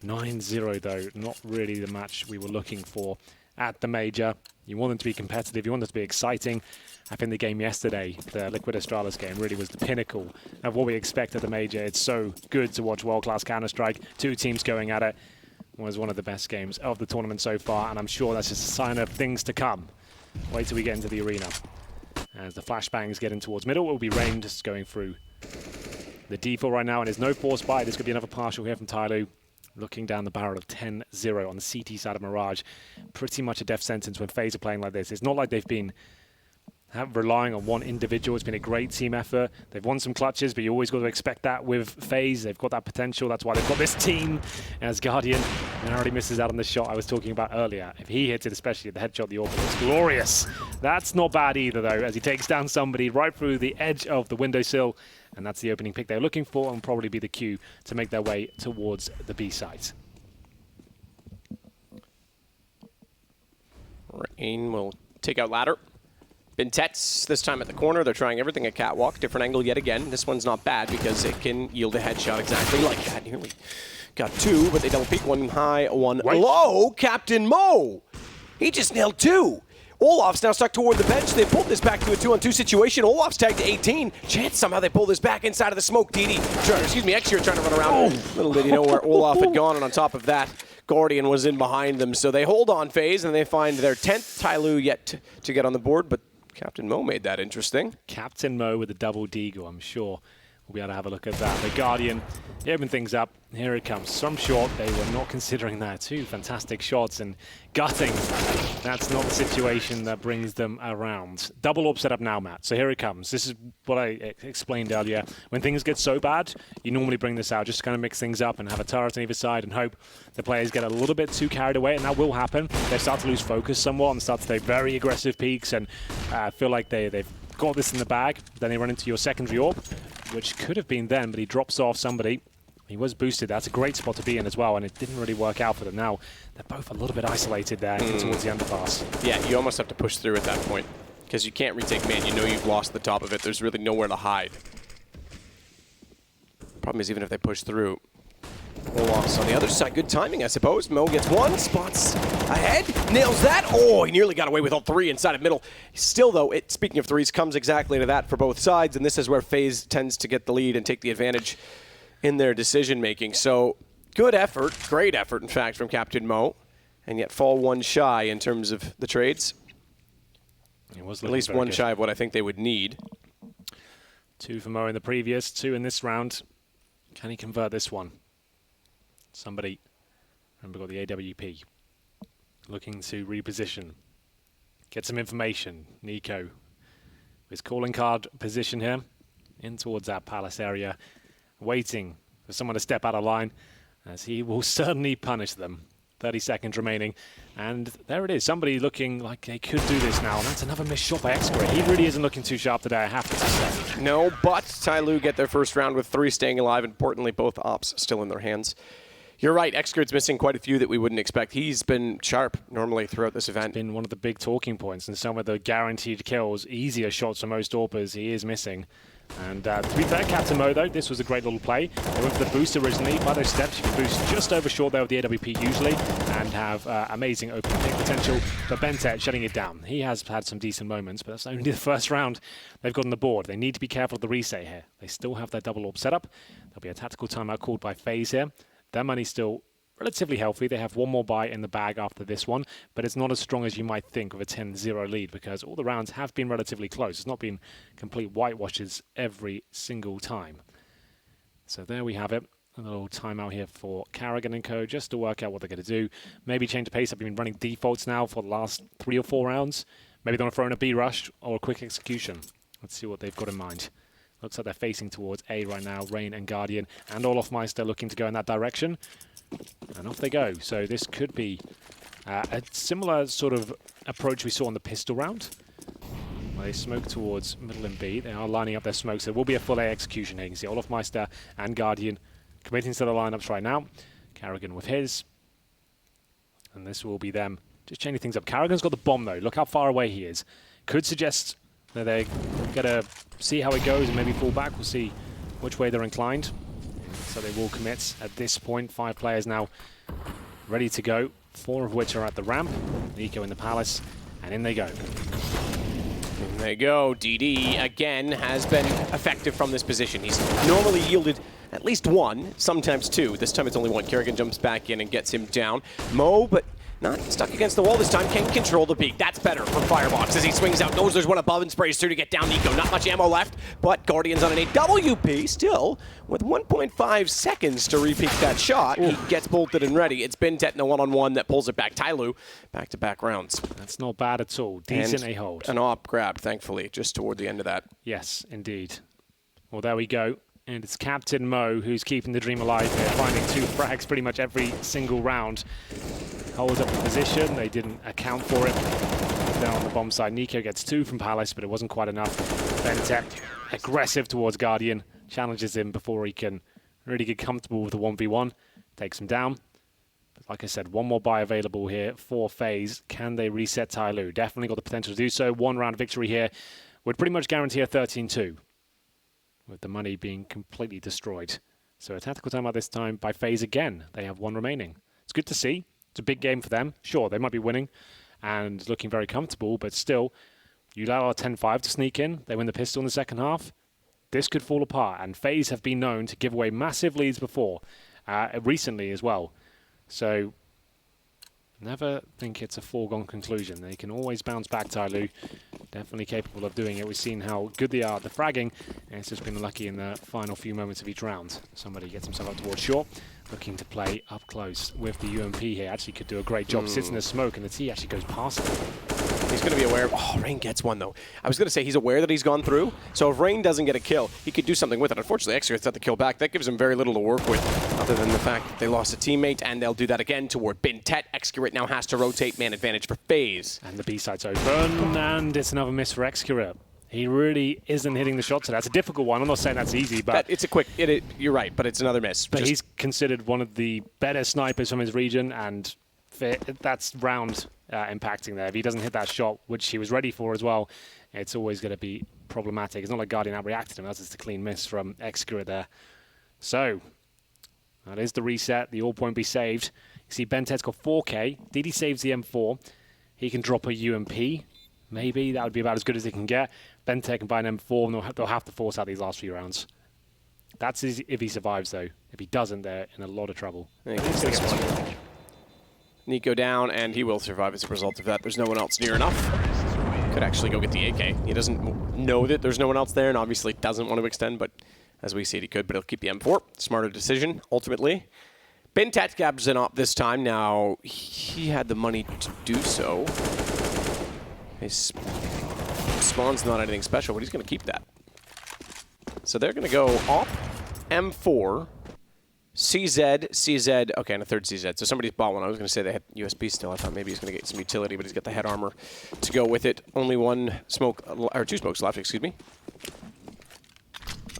S4: 9-0, though. Not really the match we were looking for at the Major. You want them to be competitive. You want them to be exciting. I think the game yesterday, the Liquid Astralis game, really was the pinnacle of what we expect at the Major. It's so good to watch world-class Counter-Strike. 2 teams going at it. Was one of the best games of the tournament so far, and I'm sure that's just a sign of things to come. Wait till we get into the arena. As the flashbangs get in towards middle, it will be Rain just going through the default right now, and there's no force buy. This could be another partial here from TyLoo. Looking down the barrel of 10-0 on the CT side of Mirage. Pretty much a death sentence when FaZe are playing like this. It's not like they've been relying on one individual. It's been a great team effort. They've won some clutches, but you always got to expect that with FaZe. They've got that potential. That's why they've got this team as Guardian. And already misses out on the shot I was talking about earlier. If he hits it, especially the headshot, the orbit, it's glorious. That's not bad either, though, as he takes down somebody right through the edge of the windowsill. And that's the opening pick they're looking for, and probably be the cue to make their way towards the B site.
S5: Rain will take out ladder. Bintets this time at the corner. They're trying everything at catwalk. Different angle yet again. This one's not bad because it can yield a headshot exactly like that. Nearly got 2, but they double peek. 1 high, 1 low. Captain Mo! He just nailed 2. Olaf's now stuck toward the bench. They pulled this back to a 2-on-2 situation. Olaf's tagged to 18. Chance somehow they pull this back inside of the smoke. Excuse me, trying to run around. Little did he know where Olaf had gone, and on top of that, Guardian was in behind them. So they hold on FaZe, and they find their 10th TyLoo yet to get on the board, but Captain Mo made that interesting.
S4: Captain Mo with a double deagle, I'm sure. We'll be able to have a look at that. The Guardian, they open things up. Here it comes. Some shot. They were not considering that. 2 fantastic shots, and gutting. That's not the situation that brings them around. Double orb set up now, Matt. So here it comes. This is what I explained earlier. When things get so bad, you normally bring this out just to kind of mix things up and have a turret on either side and hope the players get a little bit too carried away, and that will happen. They start to lose focus somewhat and start to take very aggressive peaks and feel like they've got this in the bag. Then they run into your secondary orb, which could have been then, but he drops off somebody. He was boosted. That's a great spot to be in as well, and it didn't really work out for them. Now, they're both a little bit isolated there towards the underpass.
S5: Yeah, you almost have to push through at that point, because you can't retake main. You know you've lost the top of it. There's really nowhere to hide. Problem is, even if they push through, Olaf's on the other side. Good timing, I suppose. Mo gets 1, spots ahead, nails that. Oh, he nearly got away with all 3 inside of middle. Still, though, speaking of 3s, comes exactly to that for both sides, and this is where FaZe tends to get the lead and take the advantage in their decision-making. So, good effort, great effort, in fact, from Captain Mo, and yet fall 1 shy in terms of the trades.
S4: It was
S5: at least 1 shy of what I think they would need.
S4: 2 for Mo in the previous, 2 in this round. Can he convert this one? Somebody, remember, got the AWP. Looking to reposition. Get some information. Nico, his calling card position here, in towards that palace area, waiting for someone to step out of line, as he will certainly punish them. 30 seconds remaining, and there it is. Somebody looking like they could do this now, and that's another missed shot by Excura. He really isn't looking too sharp today, I have to say.
S5: No, but TyLoo get their first round with 3 staying alive. Importantly, both ops still in their hands. You're right, Excura's missing quite a few that we wouldn't expect. He's been sharp normally throughout this event.
S4: It's been one of the big talking points, and some of the guaranteed kills, easier shots for most AWPers, he is missing. And to be fair, Captain Mo, though, this was a great little play. They went for the boost originally. By those steps, you can boost just over short there with the AWP usually and have amazing open pick potential. But Bentet shutting it down. He has had some decent moments, but that's only the first round they've got on the board. They need to be careful of the reset here. They still have their double orb set up. There'll be a tactical timeout called by FaZe here. Their money's still relatively healthy. They have one more buy in the bag after this one, but it's not as strong as you might think with a 10-0 lead because all the rounds have been relatively close. It's not been complete whitewashes every single time. So there we have it. A little timeout here for Carrigan and co. just to work out what they're going to do. Maybe change the pace. I've been running defaults now for the last 3 or 4 rounds. Maybe they want to throw in a B rush or a quick execution. Let's see what they've got in mind. Looks like they're facing towards A right now. Rain and Guardian and Olofmeister looking to go in that direction. And off they go. So this could be a similar sort of approach we saw in the pistol round. Well, they smoke towards middle and B. They are lining up their smokes. There will be a full A execution here. You can see Olofmeister and Guardian committing to the lineups right now. Carrigan with his. And this will be them just changing things up. Carrigan's got the bomb, though. Look how far away he is. Could suggest that they're going to see how it goes and maybe fall back. We'll see which way they're inclined. So they will commit at this point. 5 players now ready to go, 4 of which are at the ramp. Nico in the palace, and in they go.
S5: In they go. DD, again, has been effective from this position. He's normally yielded at least 1, sometimes 2. This time it's only 1. Kerrigan jumps back in and gets him down. Mo, but not stuck against the wall this time, can control the peak. That's better for Firebox as he swings out, knows there's one above and sprays through to get down Nico. Not much ammo left, but Guardian's on an AWP still with 1.5 seconds to repeat that shot. Ooh. He gets bolted and ready. It's Bentet in the one-on-one that pulls it back. TyLoo, back-to-back rounds.
S4: That's not bad at all. Decent A-hold.
S5: An op grab, thankfully, just toward the end of that.
S4: Yes, indeed. Well, there we go. And it's Captain Mo who's keeping the dream alive here, finding 2 frags pretty much every single round. Holds up the position. They didn't account for it. Down on the bomb side, Nico gets 2 from Palace, but it wasn't quite enough. Bentet, aggressive towards Guardian, challenges him before he can really get comfortable with the 1v1. Takes him down. But like I said, 1 more buy available here for FaZe. Can they reset TyLoo? Definitely got the potential to do so. 1 round victory here would pretty much guarantee a 13-2. With the money being completely destroyed. So a tactical timeout this time by FaZe again. They have 1 remaining. It's good to see. It's a big game for them. Sure, they might be winning and looking very comfortable, but still, you allow a 10-5 to sneak in. They win the pistol in the second half. This could fall apart, and FaZe have been known to give away massive leads before, recently as well. So never think it's a foregone conclusion. They can always bounce back, TyLoo. Definitely capable of doing it. We've seen how good they are at the fragging, and it's just been lucky in the final few moments of each round. Somebody gets himself up towards short, looking to play up close with the UMP here. Actually could do a great job. Sits in the smoke, and the T actually goes past him.
S5: He's going to be aware of... Oh, Rain gets 1, though. I was going to say he's aware that he's gone through, so if Rain doesn't get a kill, he could do something with it. Unfortunately, Extra gets the kill back. That gives him very little to work with, other than the fact that they lost a teammate, and they'll do that again toward Bentet. Excurit now has to rotate. Man advantage for FaZe.
S4: And the B-side's open, and it's another miss for Excurit. He really isn't hitting the shots. That's a difficult one. I'm not saying that's easy, but...
S5: It's a quick... you're right, but it's another miss.
S4: But he's considered one of the better snipers from his region, and that's round impacting there. If he doesn't hit that shot, which he was ready for as well, it's always going to be problematic. It's not like Guardian outreacted him. That's just a clean miss from Excurit there. So, that is the reset. The all-point be saved. You see Bentet's got 4K. DD saves the M4. He can drop a UMP. Maybe that would be about as good as he can get. Bentet can buy an M4, and they'll have to force out these last few rounds. That's if he survives, though. If he doesn't, they're in a lot of trouble.
S5: Nico down, and he will survive as a result of that. There's no one else near enough. Could actually go get the AK. He doesn't know that there's no one else there, and obviously doesn't want to extend, but as we see it, he could, but he'll keep the M4. Smarter decision, ultimately. Bentet grabs an op this time. Now, he had the money to do so. His spawn's not anything special, but he's going to keep that. So they're going to go op, M4, CZ, okay, and a third CZ. So somebody's bought one. I was going to say they had USB still. I thought maybe he's going to get some utility, but he's got the head armor to go with it. Only 1 smoke, or 2 smokes left, excuse me.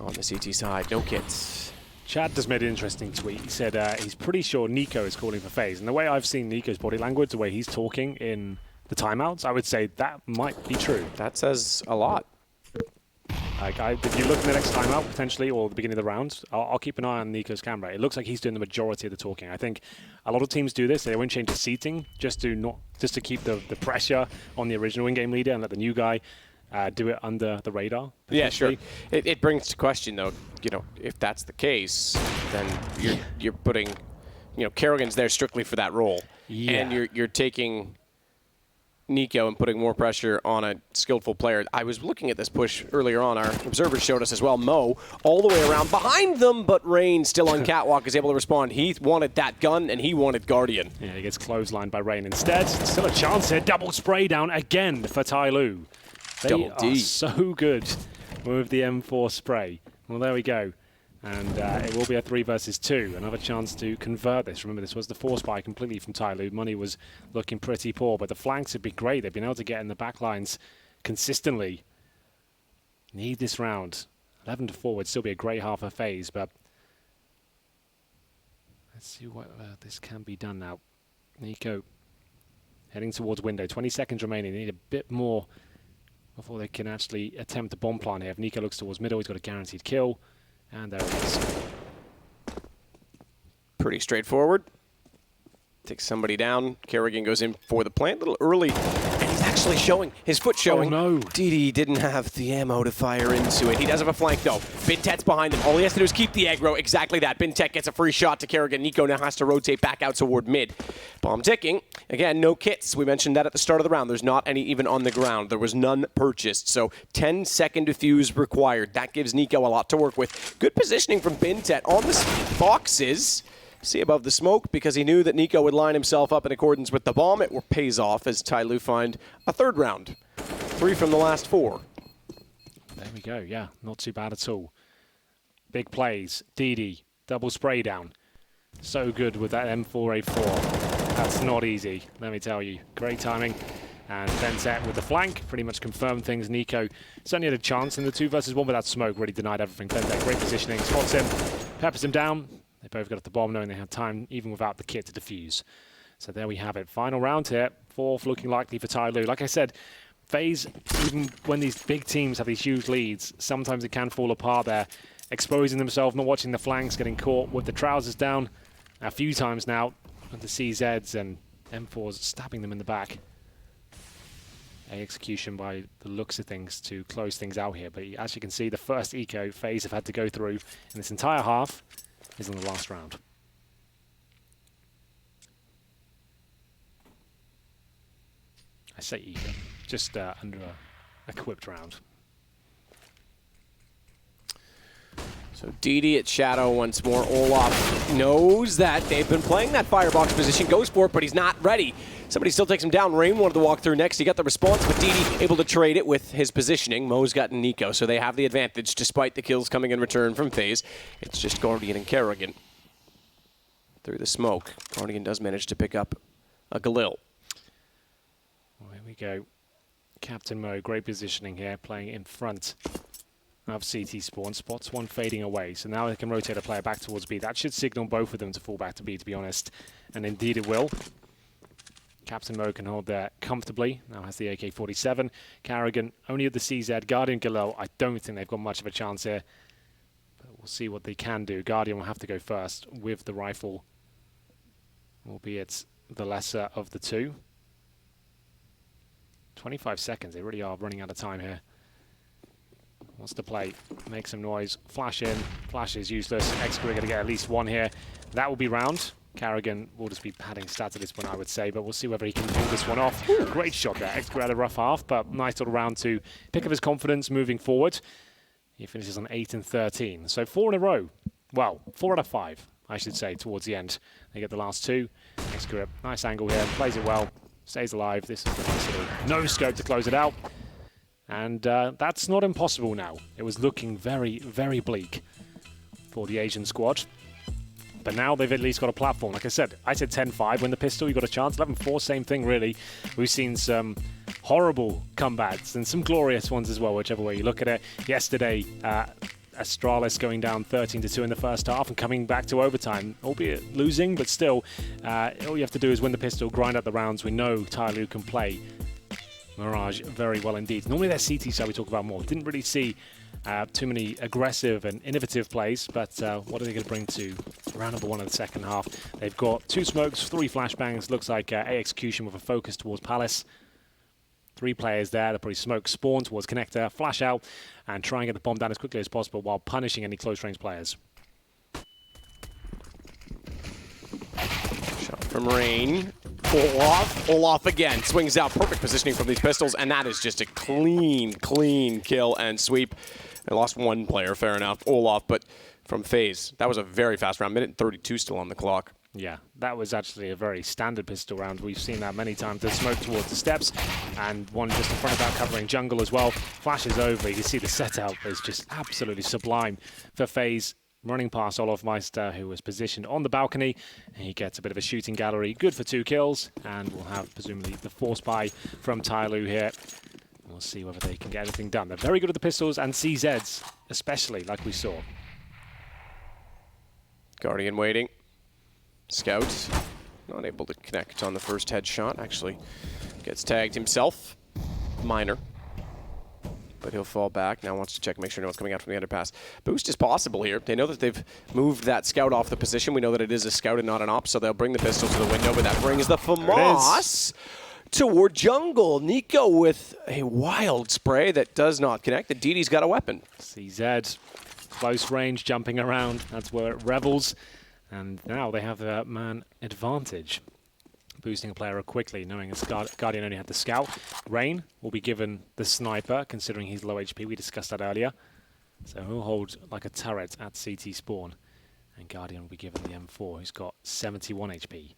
S5: On the CT side, no kits.
S4: Chad just made an interesting tweet. He said he's pretty sure Nico is calling for FaZe. And the way I've seen Nico's body language, the way he's talking in the timeouts, I would say that might be true.
S5: That says a lot.
S4: Like, if you look in the next timeout, potentially, or the beginning of the round, I'll keep an eye on Nico's camera. It looks like he's doing the majority of the talking. I think a lot of teams do this. They won't change the seating just to keep the pressure on the original in-game leader and let the new guy do it under the radar.
S5: Yeah, sure. It brings to question, though, if that's the case, then you're putting, Kerrigan's there strictly for that role.
S4: Yeah.
S5: And you're taking Nico and putting more pressure on a skillful player. I was looking at this push earlier on. Our observers showed us as well. Mo all the way around behind them, but Rain still on catwalk is able to respond. He wanted that gun and he wanted Guardian.
S4: Yeah, he gets clotheslined by Rain instead. Still a chance here. Double spray down again for TyLoo. They are so good with the M4 spray. Well, there we go. And it will be a 3 versus 2. Another chance to convert this. Remember, this was the force buy completely from TyLoo. Money was looking pretty poor, but the flanks have been great. They've been able to get in the back lines consistently. Need this round. 11-4 would still be a great half of FaZe, but let's see what this can be done now. Nico heading towards window. 20 seconds remaining. They need a bit more before they can actually attempt a bomb plant here. If Nico looks towards middle, he's got a guaranteed kill. And there it is.
S5: Pretty straightforward. Takes somebody down. Kerrigan goes in for the plant a little early. And he's actually showing, his foot showing.
S4: Oh, no.
S5: DD didn't have the ammo to fire into it. He does have a flank, though. Bintet's behind him. All he has to do is keep the aggro. Exactly that. Bintet gets a free shot to Kerrigan. Nico now has to rotate back out toward mid. Bomb ticking. Again, no kits. We mentioned that at the start of the round. There's not any even on the ground. There was none purchased. So 10-second defuse required. That gives Nico a lot to work with. Good positioning from Bintet on the boxes. See above the smoke because he knew that Nico would line himself up in accordance with the bomb. It pays off as TyLoo find a third round. 3 from the last 4.
S4: There we go. Yeah, not too bad at all. Big plays. DD. Double spray down. So good with that M4A4. That's not easy, let me tell you. Great timing. And Bentet with the flank pretty much confirmed things. Nico certainly had a chance in the 2 versus 1, but that smoke really denied everything. Bentet, great positioning. Spots him. Peppers him down. They both got at the bomb knowing they had time, even without the kit, to defuse. So there we have it. Final round here. 4th looking likely for TyLoo. Like I said, FaZe, even when these big teams have these huge leads, sometimes it can fall apart there. Exposing themselves, not watching the flanks, getting caught with the trousers down a few times now. And the CZs and M4s stabbing them in the back. A execution by the looks of things to close things out here. But as you can see, the first eco FaZe have had to go through in this entire half is in the last round. I say eco, just under a equipped round.
S5: So DD at Shadow once more. Olaf knows that they've been playing that firebox position, goes for it, but he's not ready. Somebody still takes him down. Rain wanted to walk through next. He got the response, but DD able to trade it with his positioning. Mo's got Nico, so they have the advantage despite the kills coming in return from FaZe. It's just Guardian and Kerrigan. Through the smoke, Guardian does manage to pick up a Galil.
S4: Well, here we go. Captain Mo, great positioning here, playing in front of CT spawn. Spots one fading away, so now they can rotate a player back towards B. That should signal both of them to fall back to B, to be honest. And indeed it will. Captain Mo can hold there comfortably. Now has the AK-47. Kerrigan only at the CZ. Guardian, Galil, I don't think they've got much of a chance here. But we'll see what they can do. Guardian will have to go first with the rifle, albeit the lesser of the two. 25 seconds. They really are running out of time here. Wants to play, make some noise, flash in, flash is useless. X-Grid going to get at least one here. That will be round. Kerrigan will just be padding stats at this point, I would say, but we'll see whether he can pull this one off. Great shot there. X-Grid had a rough half, but nice little round to pick up his confidence moving forward. He finishes on 8 and 13. So 4 in a row. Well, 4 out of 5, I should say, towards the end. They get the last 2. X-Grid, nice angle here, plays it well, stays alive. This is a nice little no scope to close it out. And that's not impossible now. It was looking very, very bleak for the Asian squad. But now they've at least got a platform. Like I said 10-5 when the pistol, you got a chance. 11-4, same thing really. We've seen some horrible comebacks and some glorious ones as well, whichever way you look at it. Yesterday, Astralis going down 13-2 in the first half and coming back to overtime, albeit losing, but still, all you have to do is win the pistol, grind out the rounds. We know TyLoo can play Mirage very well indeed. Normally their CT side we talk about more. Didn't really see Too many aggressive and innovative plays, but what are they going to bring to round number 1 of the second half? They've got 2 smokes, 3 flashbangs. Looks like A execution with a focus towards Palace. 3 players there. They'll probably smoke spawn towards connector, flash out, and try and get the bomb down as quickly as possible while punishing any close range players.
S5: Shot from Rain. Olaf again. Swings out. Perfect positioning from these pistols, and that is just a clean kill and sweep. They lost 1 player, fair enough, Olaf, but from FaZe. That was a very fast round. Minute 32 still on the clock.
S4: Yeah, that was actually a very standard pistol round. We've seen that many times. There's smoke towards the steps, and one just in front of that covering jungle as well. Flashes over. You can see the setup is just absolutely sublime for FaZe. Running past Olaf Meister, who was positioned on the balcony. And he gets a bit of a shooting gallery. Good for 2 kills, and we'll have presumably the force buy from TyLoo here. We'll see whether they can get anything done. They're very good at the pistols and CZs, especially, like we saw.
S5: Guardian waiting. Scout, not able to connect on the first headshot. Actually gets tagged himself. Minor. But he'll fall back. Now wants to check, make sure no one's coming out from the underpass. Boost is possible here. They know that they've moved that scout off the position. We know that it is a scout and not an op, so they'll bring the pistol to the window, but that brings the FAMAS toward jungle. Nico with a wild spray that does not connect. The DD's got a weapon.
S4: CZ, close range, jumping around. That's where it revels. And now they have the man advantage. Boosting a player quickly, knowing his Guardian only had the scout. Rain will be given the sniper, considering he's low HP. We discussed that earlier. So he'll hold like a turret at CT spawn. And Guardian will be given the M4, who's got 71 HP.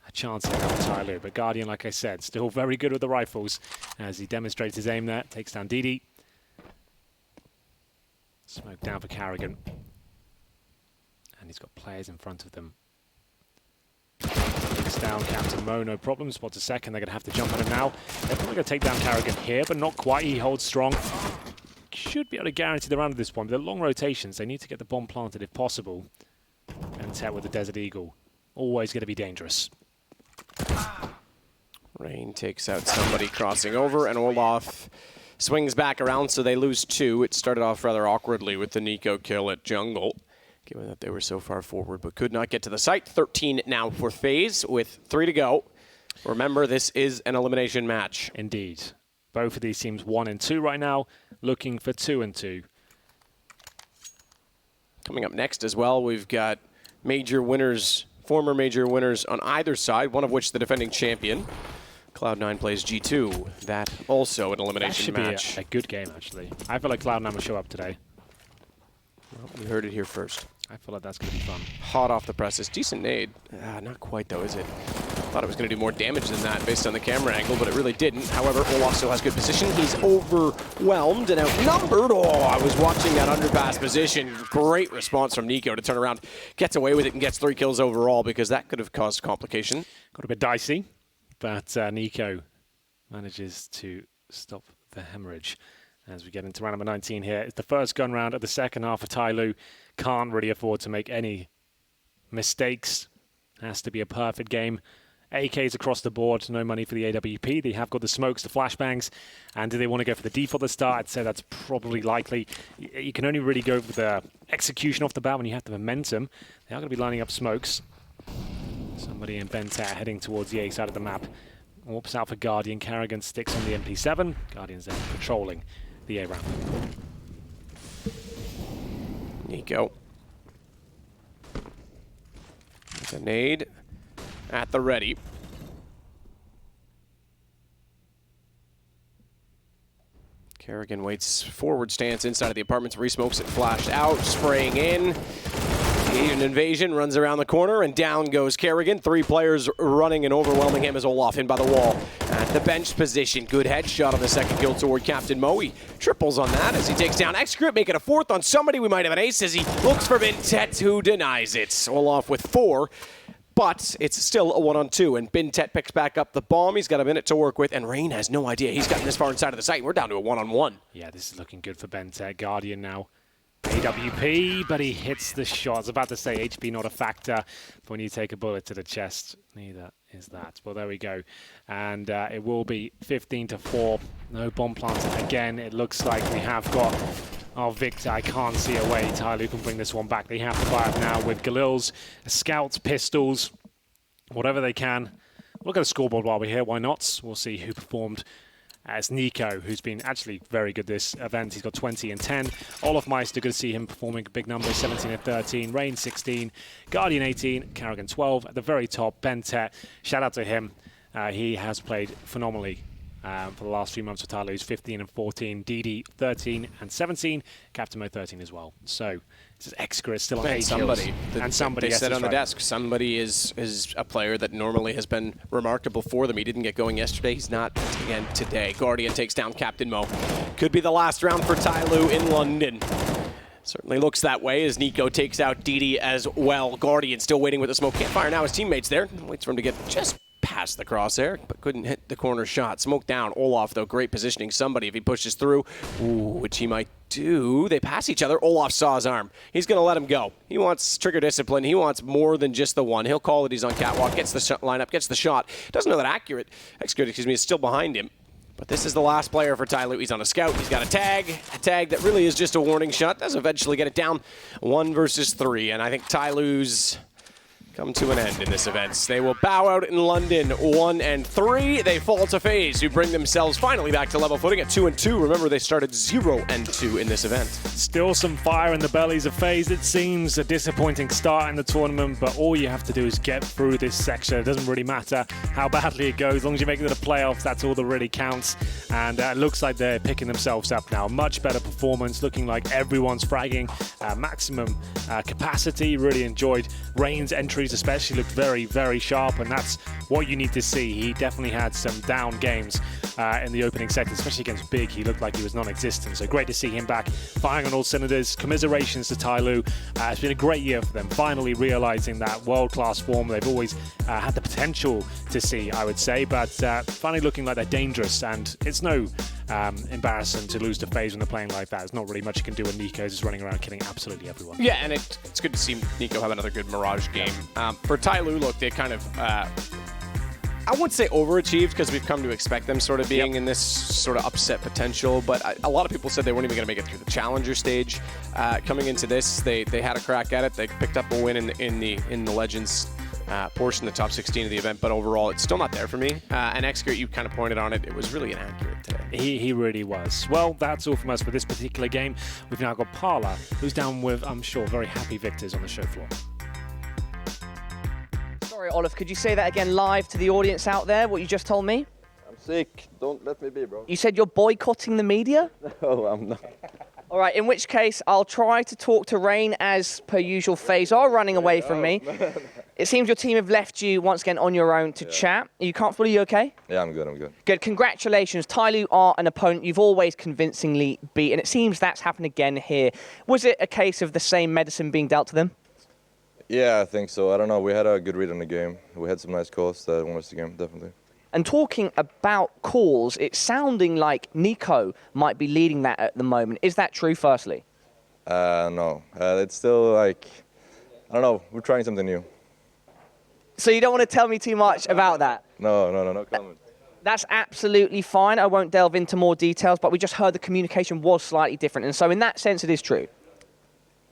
S4: A chance here for TyLoo. But Guardian, like I said, still very good with the rifles, as he demonstrates his aim there. Takes down DD. Smoke down for Carrigan. And he's got players in front of them. Takes down Captain Mo, no problem. Spots a second, they're going to have to jump on him now. They're probably going to take down Carrigan here, but not quite. He holds strong. Should be able to guarantee the round at this point. They're long rotations. They need to get the bomb planted if possible. And Tet with the Desert Eagle. Always going to be dangerous.
S5: Rain takes out somebody crossing over, and Olaf swings back around, so they lose 2. It started off rather awkwardly with the Nico kill at jungle, given that they were so far forward, but could not get to the site. 13 now for FaZe with 3 to go. Remember, this is an elimination match.
S4: Indeed. Both of these teams 1 and 2 right now, looking for 2 and 2.
S5: Coming up next as well, we've got major winners, former major winners on either side, one of which the defending champion. Cloud9 plays G2. That also an elimination match.
S4: That should be a good game, actually. I feel like Cloud9 will show up today.
S5: Well, we heard it here first.
S4: I feel like that's going to be fun.
S5: Hot off the presses. Decent nade. Not quite, though, is it? Thought it was going to do more damage than that based on the camera angle, but it really didn't. However, Olaf still has good position. He's overwhelmed and outnumbered. Oh, I was watching that underpass position. Great response from Nico to turn around. Gets away with it and gets 3 kills overall, because that could have caused complication.
S4: Got a bit dicey, but Nico manages to stop the hemorrhage. As we get into round number 19 here, it's the first gun round of the second half of TyLoo. Can't really afford to make any mistakes. Has to be a perfect game. AKs across the board, no money for the AWP. They have got the smokes, the flashbangs, and do they want to go for the default at the start? I'd say that's probably likely. You can only really go for the execution off the bat when you have the momentum. They are going to be lining up smokes. Somebody in Bentet heading towards the A side of the map. Warps out for Guardian. Carrigan sticks on the MP7. Guardian's then patrolling the A ramp.
S5: Nico. With a nade at the ready. Carrigan waits forward stance inside of the apartments, resmokes it, flashed out, spraying in. Asian invasion runs around the corner, and down goes Carrigan. 3 players running and overwhelming him as Olaf in by the wall. At the bench position, good headshot on the second kill toward Captain Mo. He triples on that as he takes down Excrete, making a 4th on somebody. We might have an ace as he looks for Bintet, who denies it. Olaf with 4. But it's still a 1-on-2, and Bintet picks back up the bomb. He's got a minute to work with, and Rain has no idea he's gotten this far inside of the site. We're down to a 1-on-1.
S4: Yeah, this is looking good for Bintet. Guardian now. AWP, but he hits the shot. I was about to say HP not a factor, but when you take a bullet to the chest, neither is that. Well, there we go. And it will be 15-4. No bomb planted again. It looks like we have got Oh, Victor, I can't see a way TyLoo can bring this one back. They have to buy up now with Galil's scouts, pistols, whatever they can. We'll look at the scoreboard while we're here. Why not? We'll see who performed as Nico, who's been actually very good this event. He's got 20 and 10. Olaf Meister, good to see him performing big numbers, 17 and 13. Rain, 16. Guardian, 18. Carrigan, 12. At the very top, Bentet, shout out to him. He has played phenomenally for the last few months for TyLoo. He's 15 and 14. DD, 13 and 17. Captain Mo, 13 as well. So this is Exeter is still on 8
S5: somebody.
S4: kills. And somebody,
S5: They
S4: yes,
S5: said
S4: that's
S5: on the
S4: right.
S5: desk, somebody is a player that normally has been remarkable for them. He didn't get going yesterday. He's not again today. Guardian takes down Captain Mo. Could be the last round for TyLoo in London. Certainly looks that way as Nico takes out DD as well. Guardian still waiting with the smoke. Can't fire now. His teammate's there. Waits for him to get just past the crosshair, but couldn't hit the corner shot. Smoke down. Olaf, though, great positioning. Somebody, if he pushes through, which he might do. They pass each other. Olaf saw his arm. He's going to let him go. He wants trigger discipline. He wants more than just the one. He'll call it. He's on catwalk, gets the lineup, gets the shot. Doesn't know that accurate. Execute, excuse me, is still behind him. But this is the last player for TyLoo. He's on a scout. He's got a tag that really is just a warning shot. Does eventually get it down 1 versus 3. And I think TyLoo's come to an end in this event. They will bow out in London 1 and 3. They fall to FaZe, who bring themselves finally back to level footing at 2 and 2. Remember, they started 0 and 2 in this event.
S4: Still some fire in the bellies of FaZe. It seems a disappointing start in the tournament, but all you have to do is get through this section. It doesn't really matter how badly it goes. As long as you make it to the playoffs, that's all that really counts. And it looks like they're picking themselves up now. Much better performance, looking like everyone's fragging maximum capacity. Really enjoyed Rain's entries, especially looked very, very sharp, and that's what you need to see. He definitely had some down games in the opening sector, especially against Big. He looked like he was non-existent, so great to see him back firing on all cylinders. Commiserations to TyLoo. It's been a great year for them, finally realizing that world-class form they've always had the potential to see, I would say, but finally looking like they're dangerous, and it's no embarrassment to lose to FaZe when they're playing like that. There's not really much you can do when Nico's just running around killing absolutely everyone.
S5: Yeah, and it's good to see Nico have another good Mirage game. For TyLoo, look, they kind of, I wouldn't say overachieved because we've come to expect them sort of being in this sort of upset potential, but a lot of people said they weren't even going to make it through the challenger stage. Coming into this, they had a crack at it. They picked up a win in the Legends portion, the top 16 of the event, but overall it's still not there for me. And Execute, you kind of pointed on it, it was really inaccurate today.
S4: He really was. Well, that's all from us for this particular game. We've now got Parla, who's down with, I'm sure, very happy victors on the show floor.
S6: Sorry, Olaf, could you say that again live to the audience out there, what you just told me?
S7: I'm sick. Don't let me be, bro.
S6: You said you're boycotting the media?
S7: No, I'm not.
S6: All right, in which case, I'll try to talk to Rain as per usual. FaZe are running away from me. It seems your team have left you once again on your own to chat. Are you comfortable? Are you okay?
S7: Yeah, I'm good, I'm good.
S6: Good. Congratulations. TyLoo are an opponent you've always convincingly beaten. It seems that's happened again here. Was it a case of the same medicine being dealt to them?
S7: Yeah, I think so. I don't know. We had a good read on the game. We had some nice calls that won us the game, definitely.
S6: And talking about calls, it's sounding like Nico might be leading that at the moment. Is that true, firstly?
S7: No. It's still like, I don't know. We're trying something new.
S6: So you don't want to tell me too much about that?
S7: No comment.
S6: That's absolutely fine. I won't delve into more details, but we just heard the communication was slightly different. And so in that sense, it is true.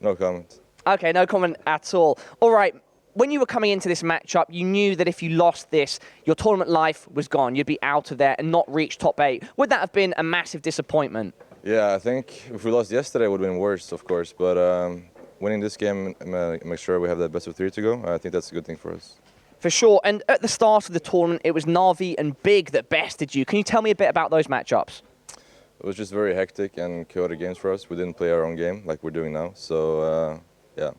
S7: No comment.
S6: Okay, no comment at all. All right, when you were coming into this matchup, you knew that if you lost this, your tournament life was gone. You'd be out of there and not reach top 8. Would that have been a massive disappointment?
S7: Yeah, I think if we lost yesterday, it would have been worse, of course. But winning this game, make sure we have that best of 3 to go. I think that's a good thing for us.
S6: For sure. And at the start of the tournament, it was Na'Vi and Big that bested you. Can you tell me a bit about those matchups?
S7: It was just very hectic and chaotic games for us. We didn't play our own game like we're doing now. So, yeah.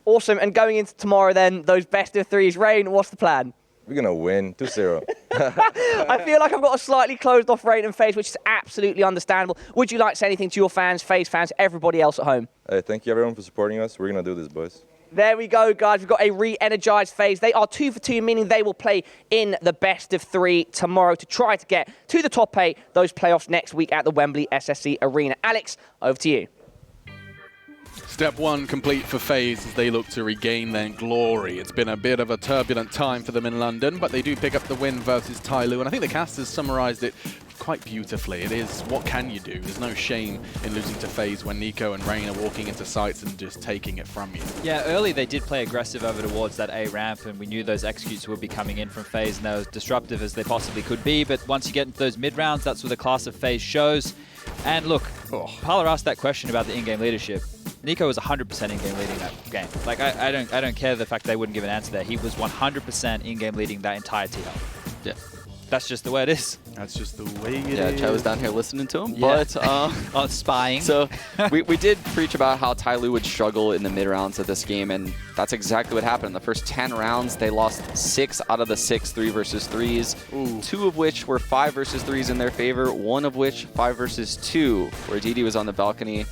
S6: Awesome. And going into tomorrow then, those best of 3s. Rain, what's the plan?
S7: We're going to win 2-0.
S6: I feel like I've got a slightly closed off Rain and FaZe, which is absolutely understandable. Would you like to say anything to your fans, FaZe fans, everybody else at home?
S7: Hey, thank you everyone for supporting us. We're going to do this, boys.
S6: There we go, guys. We've got a re-energized FaZe. They are 2 for 2, meaning they will play in the best of 3 tomorrow to try to get to the top 8, those playoffs next week at the Wembley SSC Arena. Alex, over to you.
S1: Step 1 complete for FaZe as they look to regain their glory. It's been a bit of a turbulent time for them in London, but they do pick up the win versus TyLoo, and I think the casters summarized it quite beautifully. It is, what can you do? There's no shame in losing to FaZe when Nico and Rain are walking into sites and just taking it from you.
S3: Yeah, early they did play aggressive over towards that A ramp, and we knew those executes would be coming in from FaZe, and they were as disruptive as they possibly could be. But once you get into those mid rounds, that's where the class of FaZe shows. And look, Parler asked that question about the in-game leadership. Nico was 100% in-game leading that game. Like, I don't care the fact they wouldn't give an answer there. He was 100% in-game leading that entire TL.
S2: Yeah.
S3: That's just the way it is.
S1: That's just the way it is.
S2: Yeah, Chad was down here listening to him.
S3: Yeah.
S2: But
S3: spying.
S2: So we did preach about how TyLoo would struggle in the mid rounds of this game, and that's exactly what happened. The first 10 rounds, they lost 6 out of the 6 3 versus 3s, 2 of which were 5 versus 3s in their favor, 1 of which 5 versus 2, where DD was on the balcony.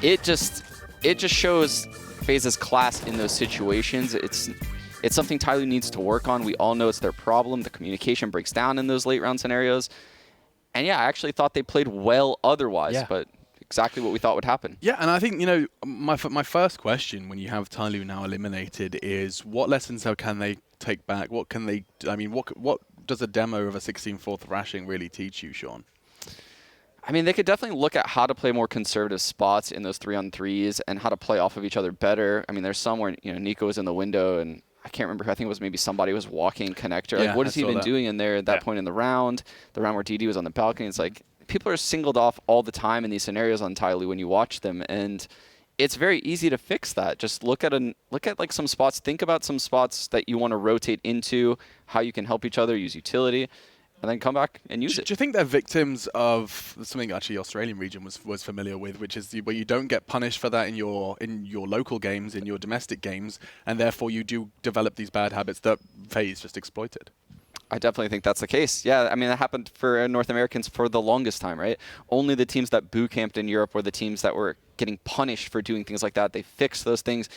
S2: It just shows FaZe's class in those situations. It's something TyLoo needs to work on. We all know it's their problem. The communication breaks down in those late round scenarios. And yeah, I actually thought they played well otherwise, but exactly what we thought would happen.
S1: Yeah, and I think, you know, my first question when you have TyLoo now eliminated is what lessons can they take back? What can they, I mean, what does a demo of a 16-4 thrashing really teach you, Sean?
S2: I mean, they could definitely look at how to play more conservative spots in those 3-on-3s and how to play off of each other better. I mean, there's some where, you know, Nico was in the window and I can't remember. I think it was maybe somebody was walking connector.
S1: Yeah,
S2: like, what is he even doing in there at that point in the round? The round where DD was on the balcony. It's like people are singled off all the time in these scenarios on TyLoo when you watch them, and it's very easy to fix that. Just look at like some spots. Think about some spots that you want to rotate into, how you can help each other, use utility, and then come back and use it.
S1: Do you think they're victims of something actually the Australian region was familiar with, which is where you don't get punished for that in your local games, in your domestic games, and therefore you do develop these bad habits that FaZe just exploited?
S2: I definitely think that's the case. Yeah, I mean, that happened for North Americans for the longest time, right? Only the teams that boot camped in Europe were the teams that were getting punished for doing things like that. They fixed those things,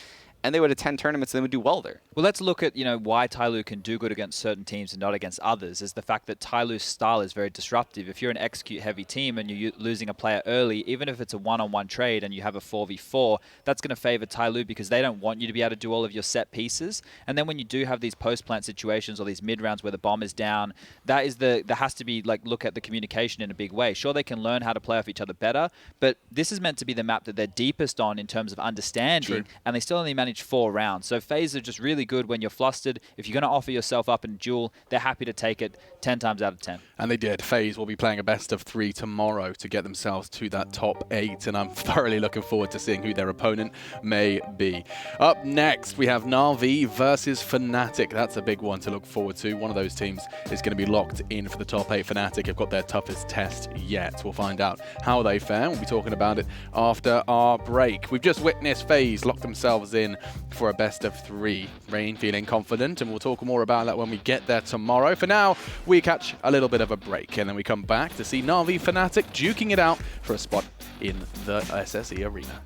S2: and they would attend tournaments and they would do well there.
S3: Well, let's look at, you know, why TyLoo can do good against certain teams and not against others, is the fact that TyLoo's style is very disruptive. If you're an execute-heavy team and you're losing a player early, even if it's a one-on-one trade and you have a 4v4, that's going to favor TyLoo because they don't want you to be able to do all of your set pieces. And then when you do have these post-plant situations or these mid-rounds where the bomb is down, there has to be, like, look at the communication in a big way. Sure, they can learn how to play off each other better, but this is meant to be the map that they're deepest on in terms of understanding, and they still only manage 4 rounds. So FaZe are just really good when you're flustered. If you're going to offer yourself up in duel, they're happy to take it 10 times out of 10.
S1: And they did. FaZe will be playing a best of 3 tomorrow to get themselves to that top 8, and I'm thoroughly looking forward to seeing who their opponent may be. Up next, we have Na'Vi versus Fnatic. That's a big one to look forward to. One of those teams is going to be locked in for the top 8. Fnatic have got their toughest test yet. We'll find out how they fare. We'll be talking about it after our break. We've just witnessed FaZe lock themselves in for a best of 3. Rain feeling confident, and we'll talk more about that when we get there tomorrow. For now, we catch a little bit of a break, and then we come back to see Na'Vi Fnatic duking it out for a spot in the SSE arena.